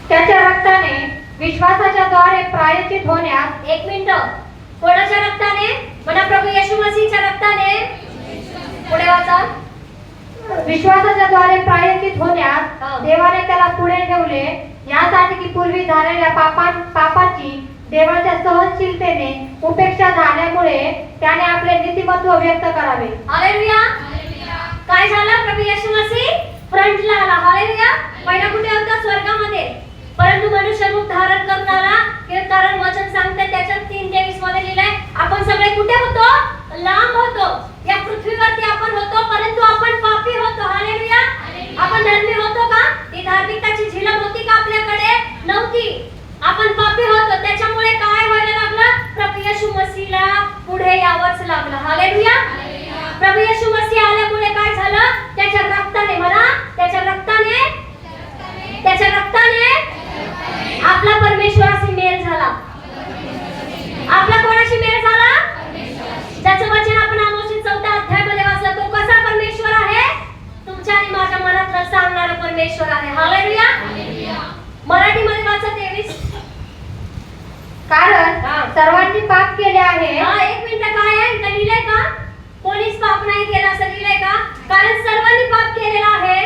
Speaker 3: त्याच्या रक्ताने विश्वासाच्या द्वारे प्रायश्चित होण्यास,
Speaker 1: 1 मिनिट, कोणाच्या रक्ताने, म्हणा प्रभू येशू मसीहच्या रक्ताने, पुढे वाचा,
Speaker 3: विश्वासाच्या द्वारे प्रायश्चित होण्यास
Speaker 1: हा.
Speaker 3: देवाने त्याला पुढे ठेवले, यासाठी की पूर्वी झालेल्या पापाची देवाच्या सहनशीलतेने उपेक्षा झाल्यामुळे त्याने आपले नीतिमत्व व्यक्त करावे।
Speaker 1: हालेलुया। काय झालं, प्रभू येशू मसीह फ्रंटला आला। हालेलुया। पहिला कुठे होता, स्वर्गामध्ये, परंतु मनुष्य रूप धारण करून आला। कारण वचन सांगते त्याच्यात 3:23 मध्ये लिहिलंय, आपण सगळे कुठे होतो, लांब होतो, या पृथ्वीवरती आपण होतो, परंतु आपण पापी होतो। हालेलुया। आपण धर्मी होतो का, ती धार्मिकताची झिलम होती का आपल्याकडे, नव्हती। आपण पापी होतो, त्याच्यामुळे काय व्हायला लागलं, प्रभू येशू मसीहला पुढे यावंच लागलं। हालेलुया। प्रभू येशू मसीह आल्यामुळे काय झालं, त्याच्या रक्ताने, म्हणा त्याच्या रक्ताने आपला परमेश्वराशी मेल झाला। आपला कोणाशी मेल झाला, ज्याचं वचन आपण आमोस 4 अध्यायामध्ये वाचलं, तो कसा परमेश्वर आहे, तुमच्या आणि माझ्या मनातलं सांगणारा परमेश्वर आहे। हालेलुया। मराठीमध्ये वाचा 23,
Speaker 3: कारण सर्वांनी पाप केले आहे।
Speaker 1: 1 मिनिट, काय आहे इथं लिहिलंय का, कोणीच पाप नाही केला असं लिहिलंय का, कारण सर्वांनी पाप केलेला आहे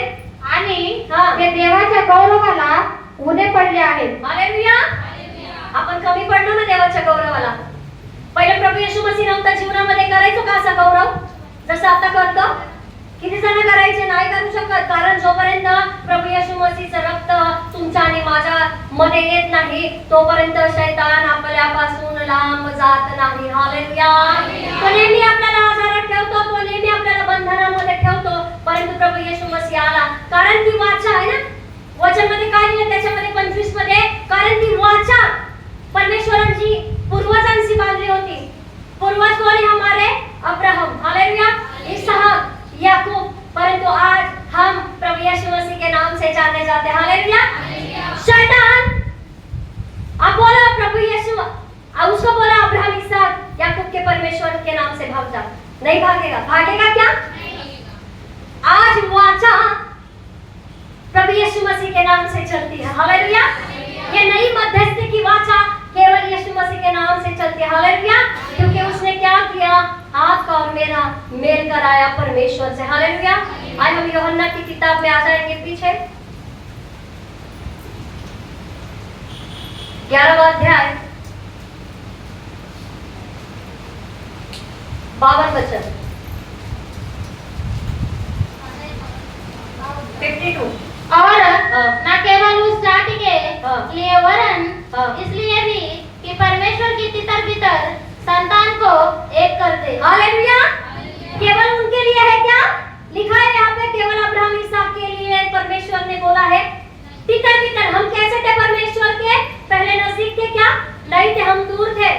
Speaker 3: आणि ते देवाच्या गौरवाला उणे पडले आहेत।
Speaker 1: हालेलुया। आपण कमी पडलो ना देवाच्या गौरवाला। पहिले प्रभू येशू मसीह नव्हता जीवनामध्ये, करायचो का असा गौरव जसं आता करतो, किती जण करायचे, नाही करू शकत, कारण जोपर्यंत प्रभू येशू मसीहचं रक्त तुमच्या आणि माझ्या मध्ये येत नाही तोपर्यंत शैतान आपल्यापासून लांब जात नाही। हालेलुया। तो नेहमी आपल्याला आजारात ठेवतो, तो नेहमी आपल्याला बंधनामध्ये ठेवतो, परंतु प्रभू येशू मसीह आला, कारण ती वाचा आहे ना, वचन मध्ये काय लिहिलं त्याच्यामध्ये 25 मध्ये, कारण ती वाचा परमेश्वरांची पूर्वजांशी बांधली होती। पूर्वज कोण है हमारे, अब्राहम, हालेलुया, इसहाक, याकूब, परंतु आज हम प्रभु यीशु मसीह के नाम से जाने जाते हैं। हालेलुया। शैतान, आप बोलो प्रभु यीशु, उसको बोला अब्राहम, इसहाक, याकूब के परमेश्वर के नाम से भाग जा, नहीं भागेगा। भागेगा क्या, आज वाचा प्रभु यीशु मसीह के नाम से चलती है। हालेलुया। ये नई मध्यस्थी की वाचा केवल यीशु मसीह के नाम से चलती है। हालेलुया। क्योंकि उसने क्या किया, आपका और मेरा मेल कराया परमेश्वर से। हालेलुया। आज हम यूहन्ना की किताब में आ जाएंगे पीछे, 11वां अध्याय 52 वचन, 52
Speaker 3: और
Speaker 1: हाँ।
Speaker 3: न केवल उस जाति के
Speaker 1: हाँ।
Speaker 3: लिए वरन
Speaker 1: हाँ।
Speaker 3: इसलिए भी कि परमेश्वर की तितर बितर संतान को एक कर दे।
Speaker 1: हालेलुया। केवल उनके लिए है क्या? लिखा है यहाँ पे केवल अब्राहम इसहाक के लिए परमेश्वर ने बोला है। तितर बितर हम कैसे थे परमेश्वर के? पहले नजदीक थे क्या? नहीं थे, हम दूर थे।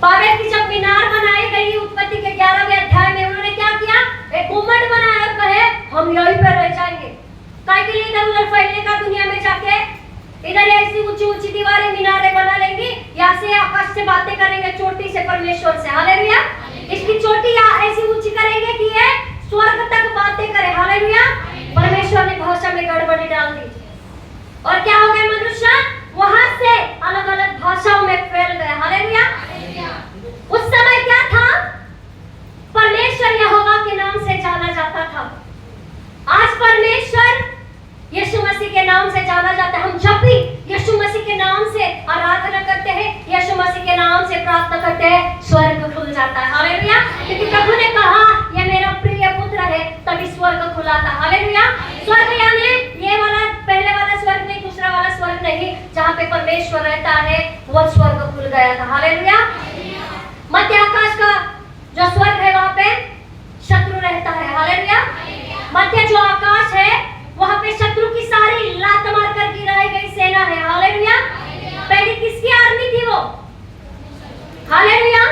Speaker 1: बाबेल की जब मीनार बनाई गई उत्पत्ति के 11वें अध्याय में उन्होंने क्या किया? एक गुम्बद बनाया और कहे हम यहीं पर रह जाएंगे। काय के लिए इधर उधर फैलने का दुनिया में जाके? इधर ऐसी ऊंची ऊंची दीवारें मीनारें बना लेंगी, यहाँ से आकाश से बातें करेंगे, चोटी से परमेश्वर से। हालेलुया। इसकी चोटी ऐसी ऊंची करेंगे कि ये स्वर्ग तक बातें करे। हालेलुया। परमेश्वर ने भाषा में गड़बड़ी डाल दी और क्या हो गए? मनुष्य वहां से अलग अलग भाषाओं में फैल गए। हालेलुया। उस समय क्या था? परमेश्वर यहोवा के नाम से जाना जाता था। आज परमेश्वर यीशु मसीह के नाम से जाना जाता है। हम जब भी यीशु मसीह के नाम से आराधना करते हैं, यीशु मसीह के नाम से प्रार्थना करते हैं, स्वर्ग खुल जाता है। हालेलुया। क्योंकि प्रभु ने कहा ये मेरा प्रिय पुत्र है, तभी स्वर्ग खुला था। हालेलुया। स्वर्ग यानी ये वाला पहले वाला स्वर्ग नहीं, दूसरा वाला स्वर्ग नहीं, जहाँ पे परमेश्वर रहता है वो स्वर्ग खुल गया था। हालेलुया। मध्य आकाश का जो स्वर्ग है वहाँ पे शत्रु रहता है। हालेलुया। मध्य जो आकाश है वहाँ पे शत्रु की सारी लात मार कर गिराई गई सेना है। हालेलुया। पहले किसकी आर्मी थी वो? हालेलुया।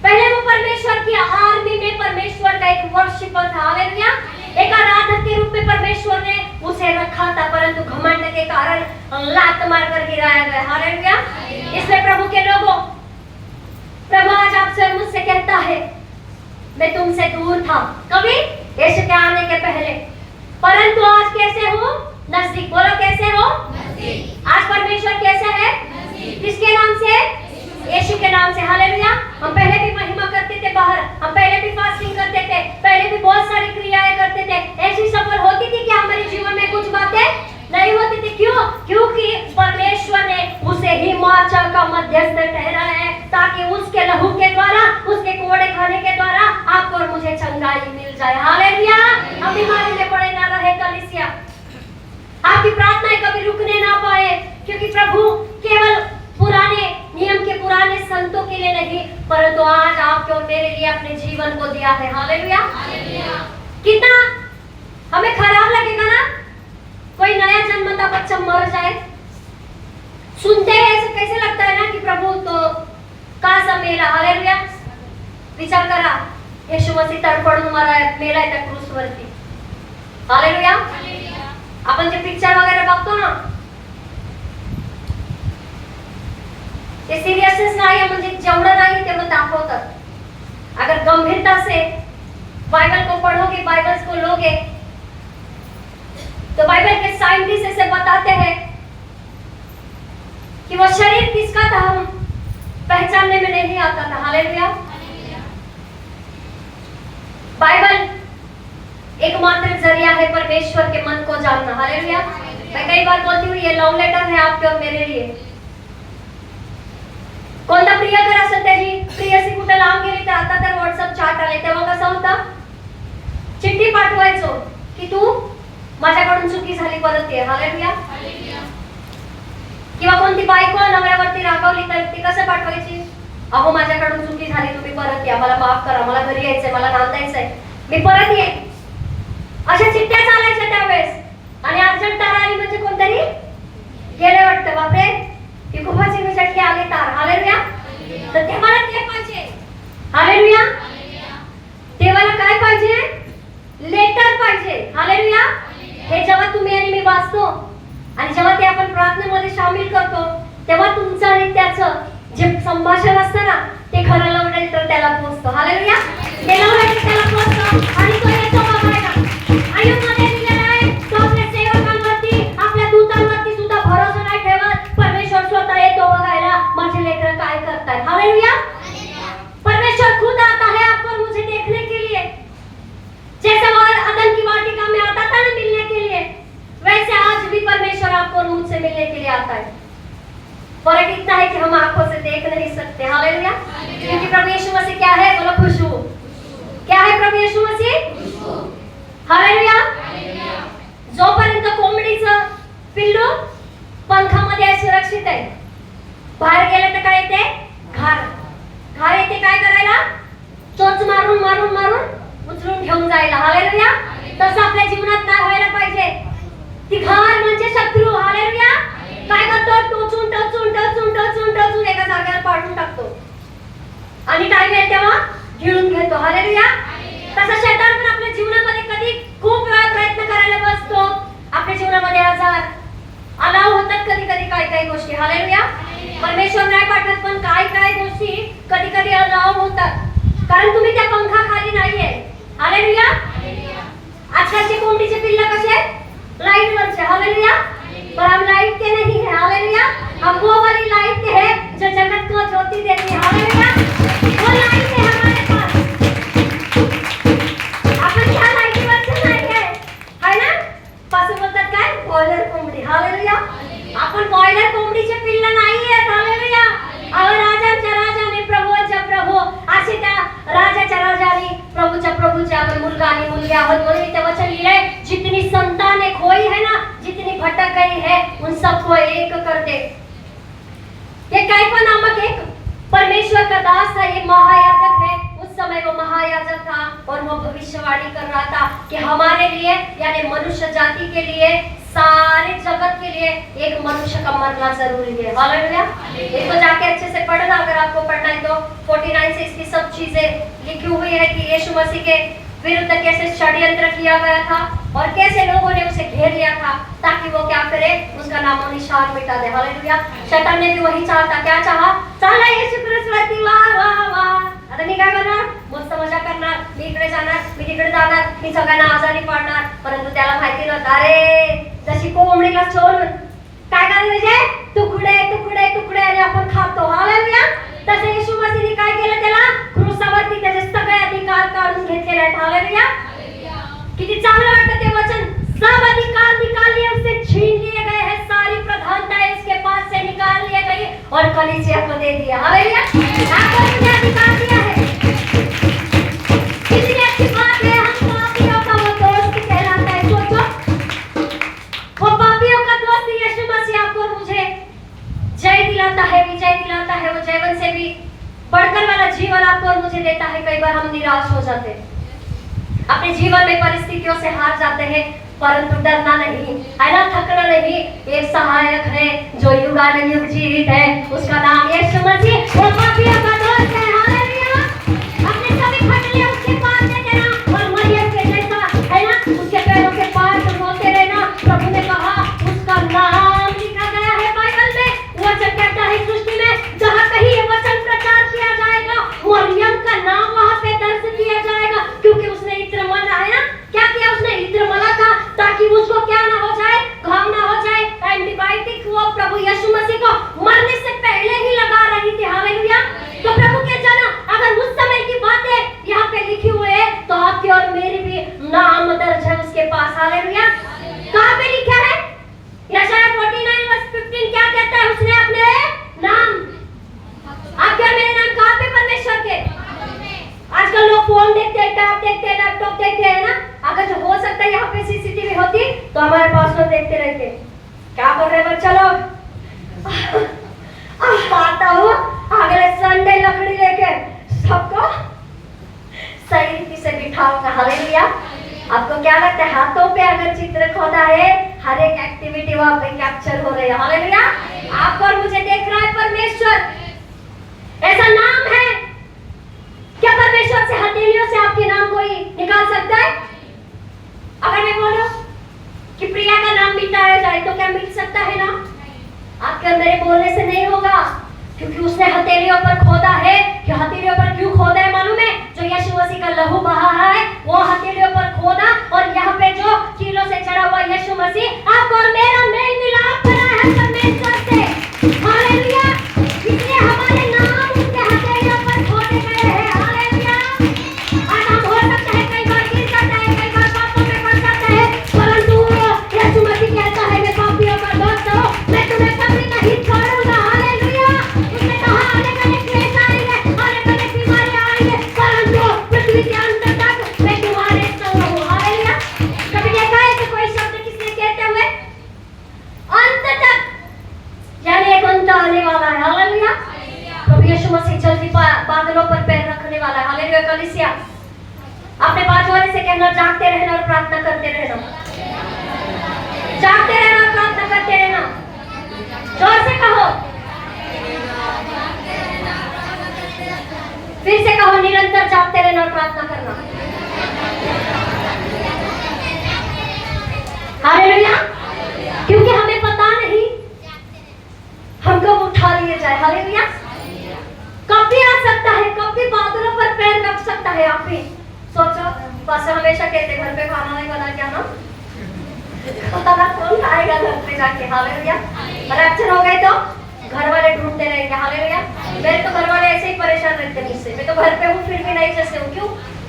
Speaker 1: पहले वो परमेश्वर की आर्मी में परमेश्वर का एक वर्शिपर था। हालेलुया। एक आराधक के रूप में परमेश्वर ने उसे रखा था, परंतु घमंड के कारण लात मार कर गिराया गया। हालेलुया। इसलिए प्रभु के लोगों, प्रभु आज आपसे और मुझसे कहता है मैं तुमसे दूर था कभी यीशु के आने के पहले, परंतु आज कैसे हो? नजदीक। बोलो कैसे हो? नजदीक। आज परमेश्वर कैसे है? नजदीक। किसके नाम से? यीशु के नाम से। हालेलुया। हम पहले भी महिमा करते थे बाहर, हम पहले भी फास्टिंग करते थे, पहले भी बहुत सारी क्रियाएं करते थे। ऐसी सफल होती थी क्या हमारे जीवन में? कुछ बातें नहीं होती थी। क्यों? क्योंकि परमेश्वर ने उसे हिमाचल का मध्यस्थ ठहरा है, ताकि उसके लहू के द्वारा, उसके कोड़े खाने के द्वारा आपको और मुझे चंगाई मिल जाए। हालेलुया। हम बीमारी में पड़े ना रहे कलीसिया, आपकी प्रार्थनाएं कभी रुकने ना पाए, क्योंकि प्रभु केवल पुराने नियम के पुराने संतों के लिए नहीं, परंतु आज आपके और मेरे लिए अपने जीवन को दिया है। हालेलुया। कितना हमें खराब लगेगा ना कोई नया जन्मता बच्चा मर जाए। सुनते हैं ऐसे कैसे लगता है ना कि प्रभु तो का मेला। हालेलुया। विचार करा येशू मसीह तडफडून मेला त्या क्रूसवरती। हालेलुया। आपण जे पिक्चर वगैरे बघतो ना, ते सिरियसनेस नाही, म्हणजे जेवढं नाही तेवढं दाखवतात। अगर गंभीरता से बाइबल को पढ़ोगे, बाइबल को लोगे, तो बाइबल के साइंटिस्ट ऐसे बताते हैं कि वो शरीर किसका था हम पहचानने में नहीं आता था। हालेलुया। बाइबल एकमात्र जरिया है परमेश्वर के मन को जानना। हालेलुया। मैं कई बार बोलती हूँ ये लव लेटर है आपके और मेरे लिए। कोणता प्रियकर असेल त्याची प्रियसी कुठे लांब गेली तर आता तर व्हॉट्सअप चॅट आले, तेव्हा कसं होतं? चिठ्ठी पाठवायचो की तू माझ्याकडून चुकी झाली परत ये। हालेलुया। किंवा कोणती बायको नवऱ्यावरती रागावली तर ती कसं पाठवायची? अहो माझ्याकडून चुकी झाली, तुम्ही परत या, मला माफ करा, मला घरी यायचंय, मला नांदायचंय, मी परत येईन। अशा चिठ्ठ्या चालायच्या त्यावेळेस। आणि अर्जंट तार आली म्हणजे कोणतरी गेले वाटतं, बापरे ती खूपच चिठ्ठी आली तार। हालेलुया। तर देवाला ते पाहिजे। हालेलुया। देवाला काय पाहिजे? लेटर पाहिजे। हालेलुया। हे जेव्हा तुम्ही आणि मी वाचतो आणि जेव्हा ते आपण प्रार्थनेमध्ये सामील करतो, तेव्हा तुमचं आणि त्याचं जे संभाषण असतं ना, ते खरं लव्ह लेटर त्याला पोहोचतं। हालेलुया। ते लव्ह लेटर त्याला पोहोचतं आणि तो येतो बघायला। आयुष्यामध्ये दिलेला आहे तो आपल्या सेवकांवरती, आपल्या दूतांवरती सुद्धा भरोसा नाही ठेवत। परमेश्वर स्वतः येतो बघायला माझे लेकर काय करतात। हालेलुया। परमेश्वर खुद आता है आपको मुझे देखने के लिए। जैसे वो अदन की वाटिका में आता था ना मिलने के लिए, वैसे आज भी परमेश्वर आपको और मुझसे मिलने के लिए आता है। फर्क इतना है कि हम आंखों से देख नहीं सकते। हालेलुया। क्योंकि प्रभु यीशु मसीह क्या है? बोलो खुशबू। क्या है प्रभु यीशु मसीह? हालेलुया. जोपर्यंत कोंबडीचं पिल्लू पंखामध्ये आहे, सुरक्षित आहे, बाहेर गेलं तर काय येते? घार येते. काय करायला? चोच मारून मारून मारून उचलून घेऊन जायला. हालेलुया. तसं आपल्या जीवनात काय व्हायला पाहिजे? ती घार म्हणजे शत्रू. हालेलुया. काय करतो? टोचून टोचून टोचून टोचून टोचून एका जागेवर पाडून टाकतो आणि टाइम येईल तेव्हा गिळून घेतो. हालेलुया. तसा शैतान पण आपल्या जीवनामध्ये कधी खूप वेळा प्रयत्न करायला बसतो. आपल्या जीवनामध्ये आजार अलाव होतात कधी कधी काय काय गोष्टी. हालेलुया. परमेश्वर नाही पाठवत, पण काय काय गोष्टी कधी कधी अलाव होतात, कारण तुम्ही त्या पंखाखाली नाहीये. हालेलुया. आजकालचे कोंबडीचे पिल्ल कसे? लाइट वरचे. हालेलुया. पर हम लाइट के नहीं है. हालेलुया. हम वो वाली लाइट के है जो जगत को ज्योति देती है. हालेलुया. वो लाइट है हमारे पास. आपण क्या लाइट वरचे नाही है ना? पासून बोलतात काय? बॉयलर कोंबडी. हालेलुया. आपण बॉयलर कोंबडीचे पिल्ल नाही आहेत. हालेलुया. अहो, राजांच्या राजाने प्रभूच्या प्रभू असे त्या राजाच्या राजाने प्रभूच्या प्रभूचे आपण मुलगा आणि मुलगी आहोत. म्हणून इथे वचन लिहिलंय, जितनी संतान एक खोई है ना, जितनी भटक गई है, उन सबको एक कर दे. ये कैफा नामक एक परमेश्वर का दास था, ये महायाजक है. उस समय वो महायाजक था और वो भविष्यवाणी कर रहा था कि हमारे लिए यानी मनुष्य जाति के लिए, सारे जगत के लिए एक मनुष्य का मरना जरूरी है. हालेलुया. इसको जाके अच्छे से पढ़ना, अगर आपको पढ़ना है तो 49 से इसकी सब चीजें लिखी हुई है कि यीशु मसीह के विरुद्ध कैसे षड्यंत्र किया गया था और कैसे लोगों ने उसे घेर लिया था ताकि वो क्या करे? उसका नामो निशान मिटा दे. हालेलुया. शैतान ने भी वही चाहा था. क्या चाहा? चला यीशु ख्रिस्त वाह वाह वाह. आता मी काय करणार? मस्त मजा करणार, मी इकडे जाणार, मी तिकडे जाणार, मी सगळ्यांना आजारी पाडणार. परंतु त्याला माहिती नव्हतं, अरे जशी कोंबडीला सोडून काय करायचे? तुकडे तुकडे तुकडे आणि आपण खातो. हालेलुया. तसे येशू मसीहने काय केलं? त्याला क्रूसावरती त्याचे सगळे अधिकार काढून घेतलेले आहेत. हालेलुया. किती चांगलं वाटतं ते वचन. सब अधिकार निकाल लिए, उससे छीन लिए गए हैं, सारी प्रधानताएं उसके पास से निकाल लिए गई और कलीसिया को दे दिया. हालेलुया. आपको मुझे अधिकार दिया है. कितनी अच्छी बात है. हम पापियों का वो दोस्त कहलाता है. सोचो, वो पापियों का दोस्त यीशु मसीह आपको मुझे जय दिलाता है, विजय दिलाता है. वो जीवन से भी बढ़कर वाला जीवन आपको और मुझे देता है. कई बार हम निराश हो जाते हैं, अपने जीवन में परिस्थितियों से हार जाते हैं, परंतु डरना नहीं है ना, थकना नहीं. एक सहायक है जो युगानुयुग जीवित है, उसका नाम यीशु मसीह. वो पापियों का दोस्त है. हालेलुया. अपने सभी खटले उसके पास दे देना और मरियम के जैसा है ना, उसके पैरों के पास रोते रहना. प्रभु ने कहा उसका नाम लिखा गया है बाइबल में. वचन कहता है सृष्टि में जहाँ कहीं ये वचन प्रचार किया जाएगा, मरियम का नाम वहाँ पे दर्ज किया जाएगा, क्योंकि उसने इत्र मला है ना. क्या किया उसने? इत्र मला था ताकि उसको क्या ना हो जाए? घाव ना हो जाए. एंटीबायोटिक वो प्रभु यीशु मसीह को मरने से पहले ही लगा रही थी. हालेलुया. तो प्रभु के जन अगर उस समय की बातें यहाँ पे लिखी हुई है, तो आपकी और मेरी भी नाम दर्ज है उसके पास. हालेलुया. कहाँ पे लिखा है? यशाया 49:15 क्या कहता है? उसने अपने नाम, आपके और मेरे नाम कहाँ पे? परमेश्वर के. आजकल लोग फोन देखते हैं, टैब देखते हैं, लैपटॉप देखते हैं ना. अगर जो हो सकता है यहाँ पे सीसीटीवी होती तो हमारे पास लोग देखते रहते. क्या कर रहे बच्चा लोग? आता हूँ अगले संडे लकड़ी लेके सबको सही रीति से बिठाऊंगा. हालेलुया. आपको क्या लगता है? हाथों पे अगर चित्र खोदा है, हर एक एक्टिविटी वहाँ पे कैप्चर हो रही है. हालेलुया. आपको और मुझे देख रहा है परमेश्वर. ऐसा नाम है. क्या परमेश्वर से हथेलियों से आपके नाम कोई निकाल सकता है? अगर मैं बोलूं कि प्रिया का नाम मिटाया जाए तो क्या मिट सकता है ना? आपके और मेरे बोलने से नहीं होगा, क्योंकि उसने हथेलियों पर खोदा है. कि हथेलियों पर क्यों खोदा है मालूम है? जो यीशु मसीह का लहू बहा है वो हथेलियों पर खोदा, और यहाँ पे जो कीलों से चढ़ा हुआ यीशु मसीह आपको और मेरा मेल मिलाप करा है परमेश्वर से. हालेलुया. इसलिए हमारे नाम उसके हथेलियों पर खोदे गए हैं. हालेलुया. आज हम हो सकता है कई बार गिर जाता है, कई बार पापों में पड़ जाता है, परंतु यीशु मसीह कहता है मैं पापियों का दोस्त हूँ, मैं तुम्हें कभी नहीं छोड़ूंगा. हालेलुया. उसने कहा अनेक अनेक क्लेश आएंगे, कलीसिया, अपने बाजू वाले से कहना जागते रहना और प्रार्थना करते रहना, जागते रहना और प्रार्थना करते रहना। जोर से कहो, फिर से कहो, निरंतर जागते रहना और प्रार्थना करना। हालेलुया। क्योंकि हमें पता नहीं हम कब उठा लिए जाए। हालेलुया। कब भी आ सकता है, कब भी बादलों पर पैर रख सकता है। आप भी सोचो, बस हमेशा कहते घर पे खाना नहीं बना क्या ना, पता ना कौन खाएगा घर पे जाके। हालेलुया। रैप्चर हो गए तो घर वाले ढूंढते रहेंगे। हालेलुया। मेरे तो घर वाले ऐसे ही परेशान रहते हैं मुझसे। मैं तो घर पे हूँ फिर भी नहीं जैसे हूँ। क्यों?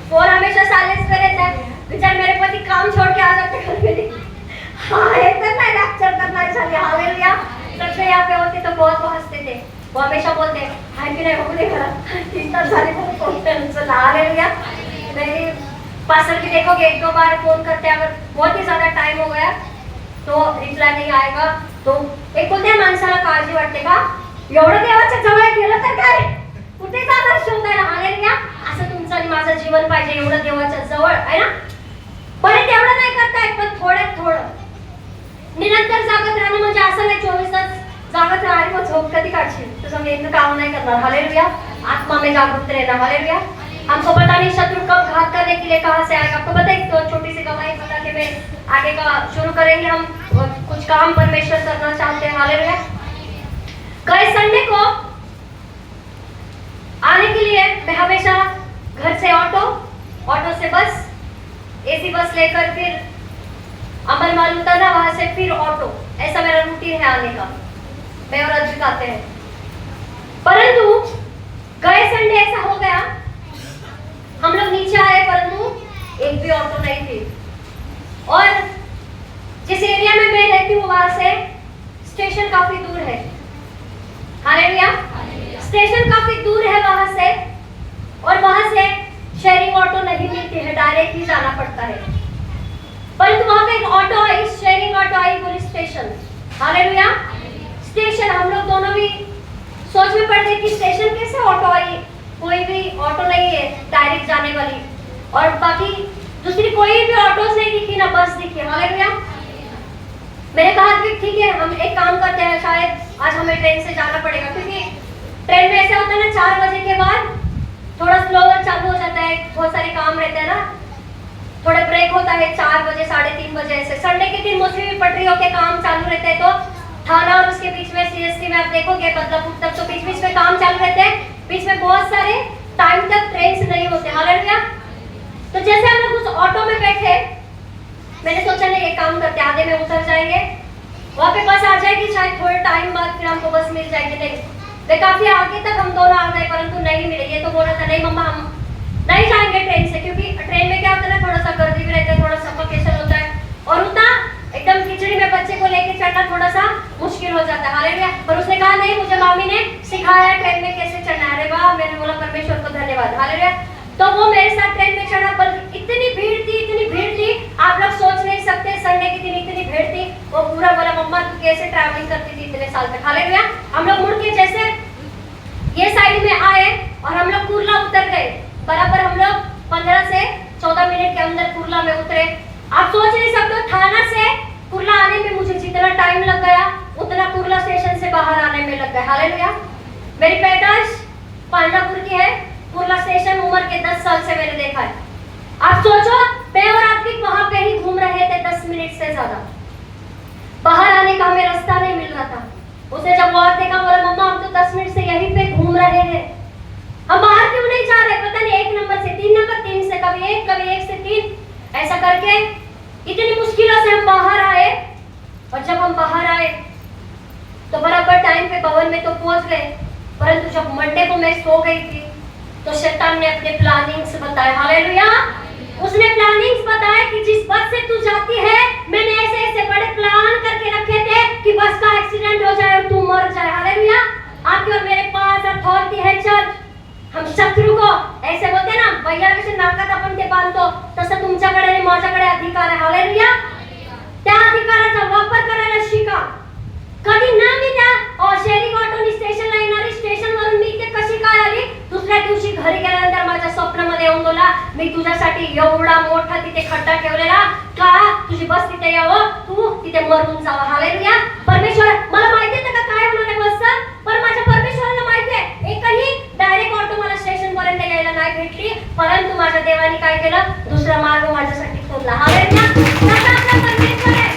Speaker 1: फोन हमेशा साइलेंस पे रहता है। बेचारे मेरे पति काम छोड़ के आ जाते घर पे। हाँ, एकदम मैं रैप्चर करना चाहिए। हालेलुया। सच में यहाँ पे होते तो बहुत हंसते थे। वो हमेशा बोलते हैं हाय भी नहीं होने खड़ा 3 साल को फोन पे उनसे ला ले लिया। मेरी पार्सल भी देखोगे 1-2 बार फोन करते हैं, अगर बहुत ही ज्यादा टाइम हो गया तो रिप्लाय नहीं आएगा तो एक बोलते हैं माणसाला काळजी वाटते का, एवढं देवाच्या जवळ गेलं तर काय कुठे जाणार शोधायला. हालेलुया. असं तुमचं आणि माझं जीवन पाहिजे, एवढं देवाच्या जवळ आहे ना. पण तेवढं नाही करता येत, पण थोडं निरंतर जागत राहणं म्हणजे असं नाही 24 तास जागत राहा आणि मग झोप कधी काढशील, तुझं मेन काम नाही करणार. हालेलुया. आत्मा में जागरूक रहना। हालेलुया। हमको पता नहीं शत्रु कब घात करने के लिए कहां से आएगा। आपको पता है, तो छोटी सी कमाई बता के मैं आगे का शुरू करेंगे। हम कुछ काम परमेश्वर करना चाहते हैं। हालेलुया। गए संडे को आने के लिए मैं हमेशा घर से ऑटो से बस, एसी बस लेकर फिर अमर माल उतरना, वहां से फिर ऑटो, ऐसा मेरा रूटीन है आने का। मैं और अजीत आते हैं। परंतु गए संडे ऐसा हो गया, हम लोग नीचे आए परंतु एक भी ऑटो नहीं थी। और जिस एरिया में मैं रहती हूँ वहां से स्टेशन काफी दूर है। हालेलुया। स्टेशन काफी दूर है वहां से, और वहां से शेयरिंग ऑटो नहीं मिलती है, डायरेक्ट ही जाना पड़ता है। परंतु वहां पे एक auto I, sharing auto I police station. Hallelujah. Station, हम लोग दोनों भी सोच में पड़ गए कि स्टेशन कैसे ऑटो आई, कोई भी ऑटो नहीं है डायरेक्ट जाने वाली, और बाकी दूसरी कोई भी ऑटोस नहीं दिखी, ना बस दिखी। हालेलुया। मैंने कहा ठीक है, हम एक काम करते हैं, शायद आज हमें ट्रेन से जाना पड़ेगा, क्योंकि ट्रेन में ऐसा होता है ना 4 बजे के बाद थोड़ा स्लोवर चालू हो जाता है, बहुत सारे काम रहते हैं ना, थोड़ा ब्रेक होता है 4 बजे 3:30 बजे ऐसे। संडे के दिन मोस्टली पटरियों के काम चालू रहते हैं, तो थाना और उसके बीच में सीएसटी में आप देखोगे बदलापुर तक तो बीच में काम चालू रहते हैं, बीच में बहुत सारे टाइम तक ट्रेन नहीं होते। हालेलुया। तो जैसे हम लोग उस ऑटो में बैठे, मैंने सोचा नहीं एक काम करते, आधे में उतर जाएंगे, वहां पे बस आ जाएगी, शायद थोड़े टाइम बाद फिर हमको बस मिल जाएगी। नहीं, तो काफी आगे तक हम दोनों आ गए परंतु नहीं मिले। ये तो बोला था नहीं मम्मा हम नहीं जाएंगे ट्रेन से, क्योंकि ट्रेन में क्या होता है ना, थोड़ा सा गर्दी भी रहता है, थोड़ा सफोकेशन होता है, और उतना एकदम खिचड़ी में बच्चे को लेके चढ़ना थोड़ा सा मुश्किल हो जाता है। हालेलुया। पर उसने कहा नहीं, मुझे मामी ने सिखाया ट्रेन में कैसे चढ़ना है। अरे वाह, मैंने बोला परमेश्वर को धन्यवाद। हालेलुया। तो वो मेरे साथ ट्रेन में चढ़ा, पर इतनी भीड़ थी, आप लोग सोच नहीं सकते, संडे के दिन इतनी भीड़ थी। वो पूरा बोला मम्मा तू कैसे ट्रैवलिंग करती थी इतने साल तक। हालेलुया। हम लोग मुड़ के जैसे ये साइड में आए और हम लोग कुर्ला उतर गए, बराबर हम लोग 15 से 14 मिनट के अंदर कुर्ला में उतरे। आप सोच नहीं सकते, थाना से कुर्ला आने में मुझे जितना टाइम लग गया उतना कुर्ला स्टेशन से बाहर आने में लग गया। हालेलुया। मेरी पैदाइश पांडापुर की है, कुर्ला स्टेशन उम्र के 10 साल से मैंने देखा है। आप सोचो, मैं और आदमी वहां पे ही घूम रहे थे 10 मिनट से ज्यादा, बाहर आने का हमें रास्ता नहीं मिल रहा था। उसने जब बाहर देखा बोला मम्मा हम तो 10 मिनट से यहीं पे घूम रहे हैं, हम बाहर क्यों नहीं जा रहे, पता नहीं 1 नंबर से 3 नंबर, 3 से कभी 1 से 3, ऐसा करके इतनी मुश्किलों से हम बाहर आए। और जब हम बाहर आए तो बराबर टाइम पे भवन में तो पहुंच गए, परंतु जब मंडे को मैं सो गई थी तो शैतान ने अपने प्लानिंग्स बताए। हालेलुया। उसने प्लानिंग्स बताए कि जिस बस से तू जाती है, मैंने ऐसे बड़े प्लान करके रखे थे कि बस का एक्सीडेंट हो जाए और तू मर जाए। हालेलुया। आपके और मेरे पास अथॉरिटी है चर्च। हम शत्रु को ऐसे बोलते ना, बैला कसे नाकात आपण ते बांधतो, तसं तुमच्याकडे आणि माझ्याकडे अधिकार आहे। हालेलुया। त्या अधिकाराचा वापर करायला शिका। कधी ना मी त्या शेअरिंग ऑटोनी स्टेशनला येणारी, स्टेशनवरून मी ते कशी काय आली, दुसऱ्या दिवशी घरी गेल्यानंतर माझ्या स्वप्नामध्ये येऊन बोला मी तुझ्यासाठी एवढा मोठा तिथे खड्डा ठेवलेला का तुझी बस तिथे यावं, तू तिथे मरून जावं. हालेलुया. परमेश्वर, मला माहिती आहे का काय होणार आहे बसचं, पण माझ्या परमेश्वराला माहिती आहे एकही डायरेक्ट ऑटो मला स्टेशन पर्यंत यायला नाही भेटली, परंतु माझ्या देवाने काय केलं, दुसरा मार्ग माझ्यासाठी खोदला. हालेलुया. तसा आपला परमेश्वर आहे.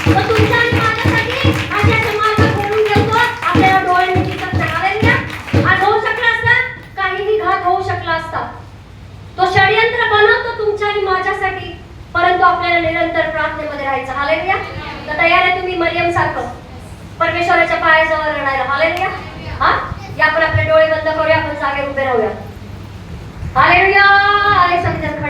Speaker 1: तो तुमच्या आणि माझ्यासाठी असे मार्ग खोदून ठेवतो, आपल्याला डोळे मिटत नाही. हालेलुया. आज होऊ शकला असता, काहीही घात होऊ शकला असता. तो षडयंत्र बनवतो तुमच्या आणि माझ्यासाठी, परंतु आपल्याला निरंतर प्रार्थनेमध्ये राहायचं. हालेलुया. तर तयार आहे तुम्ही मरियम सारखं परमेश्वराच्या पायाजवळ रडायला? हालेलुया. हा, या आपण आपल्या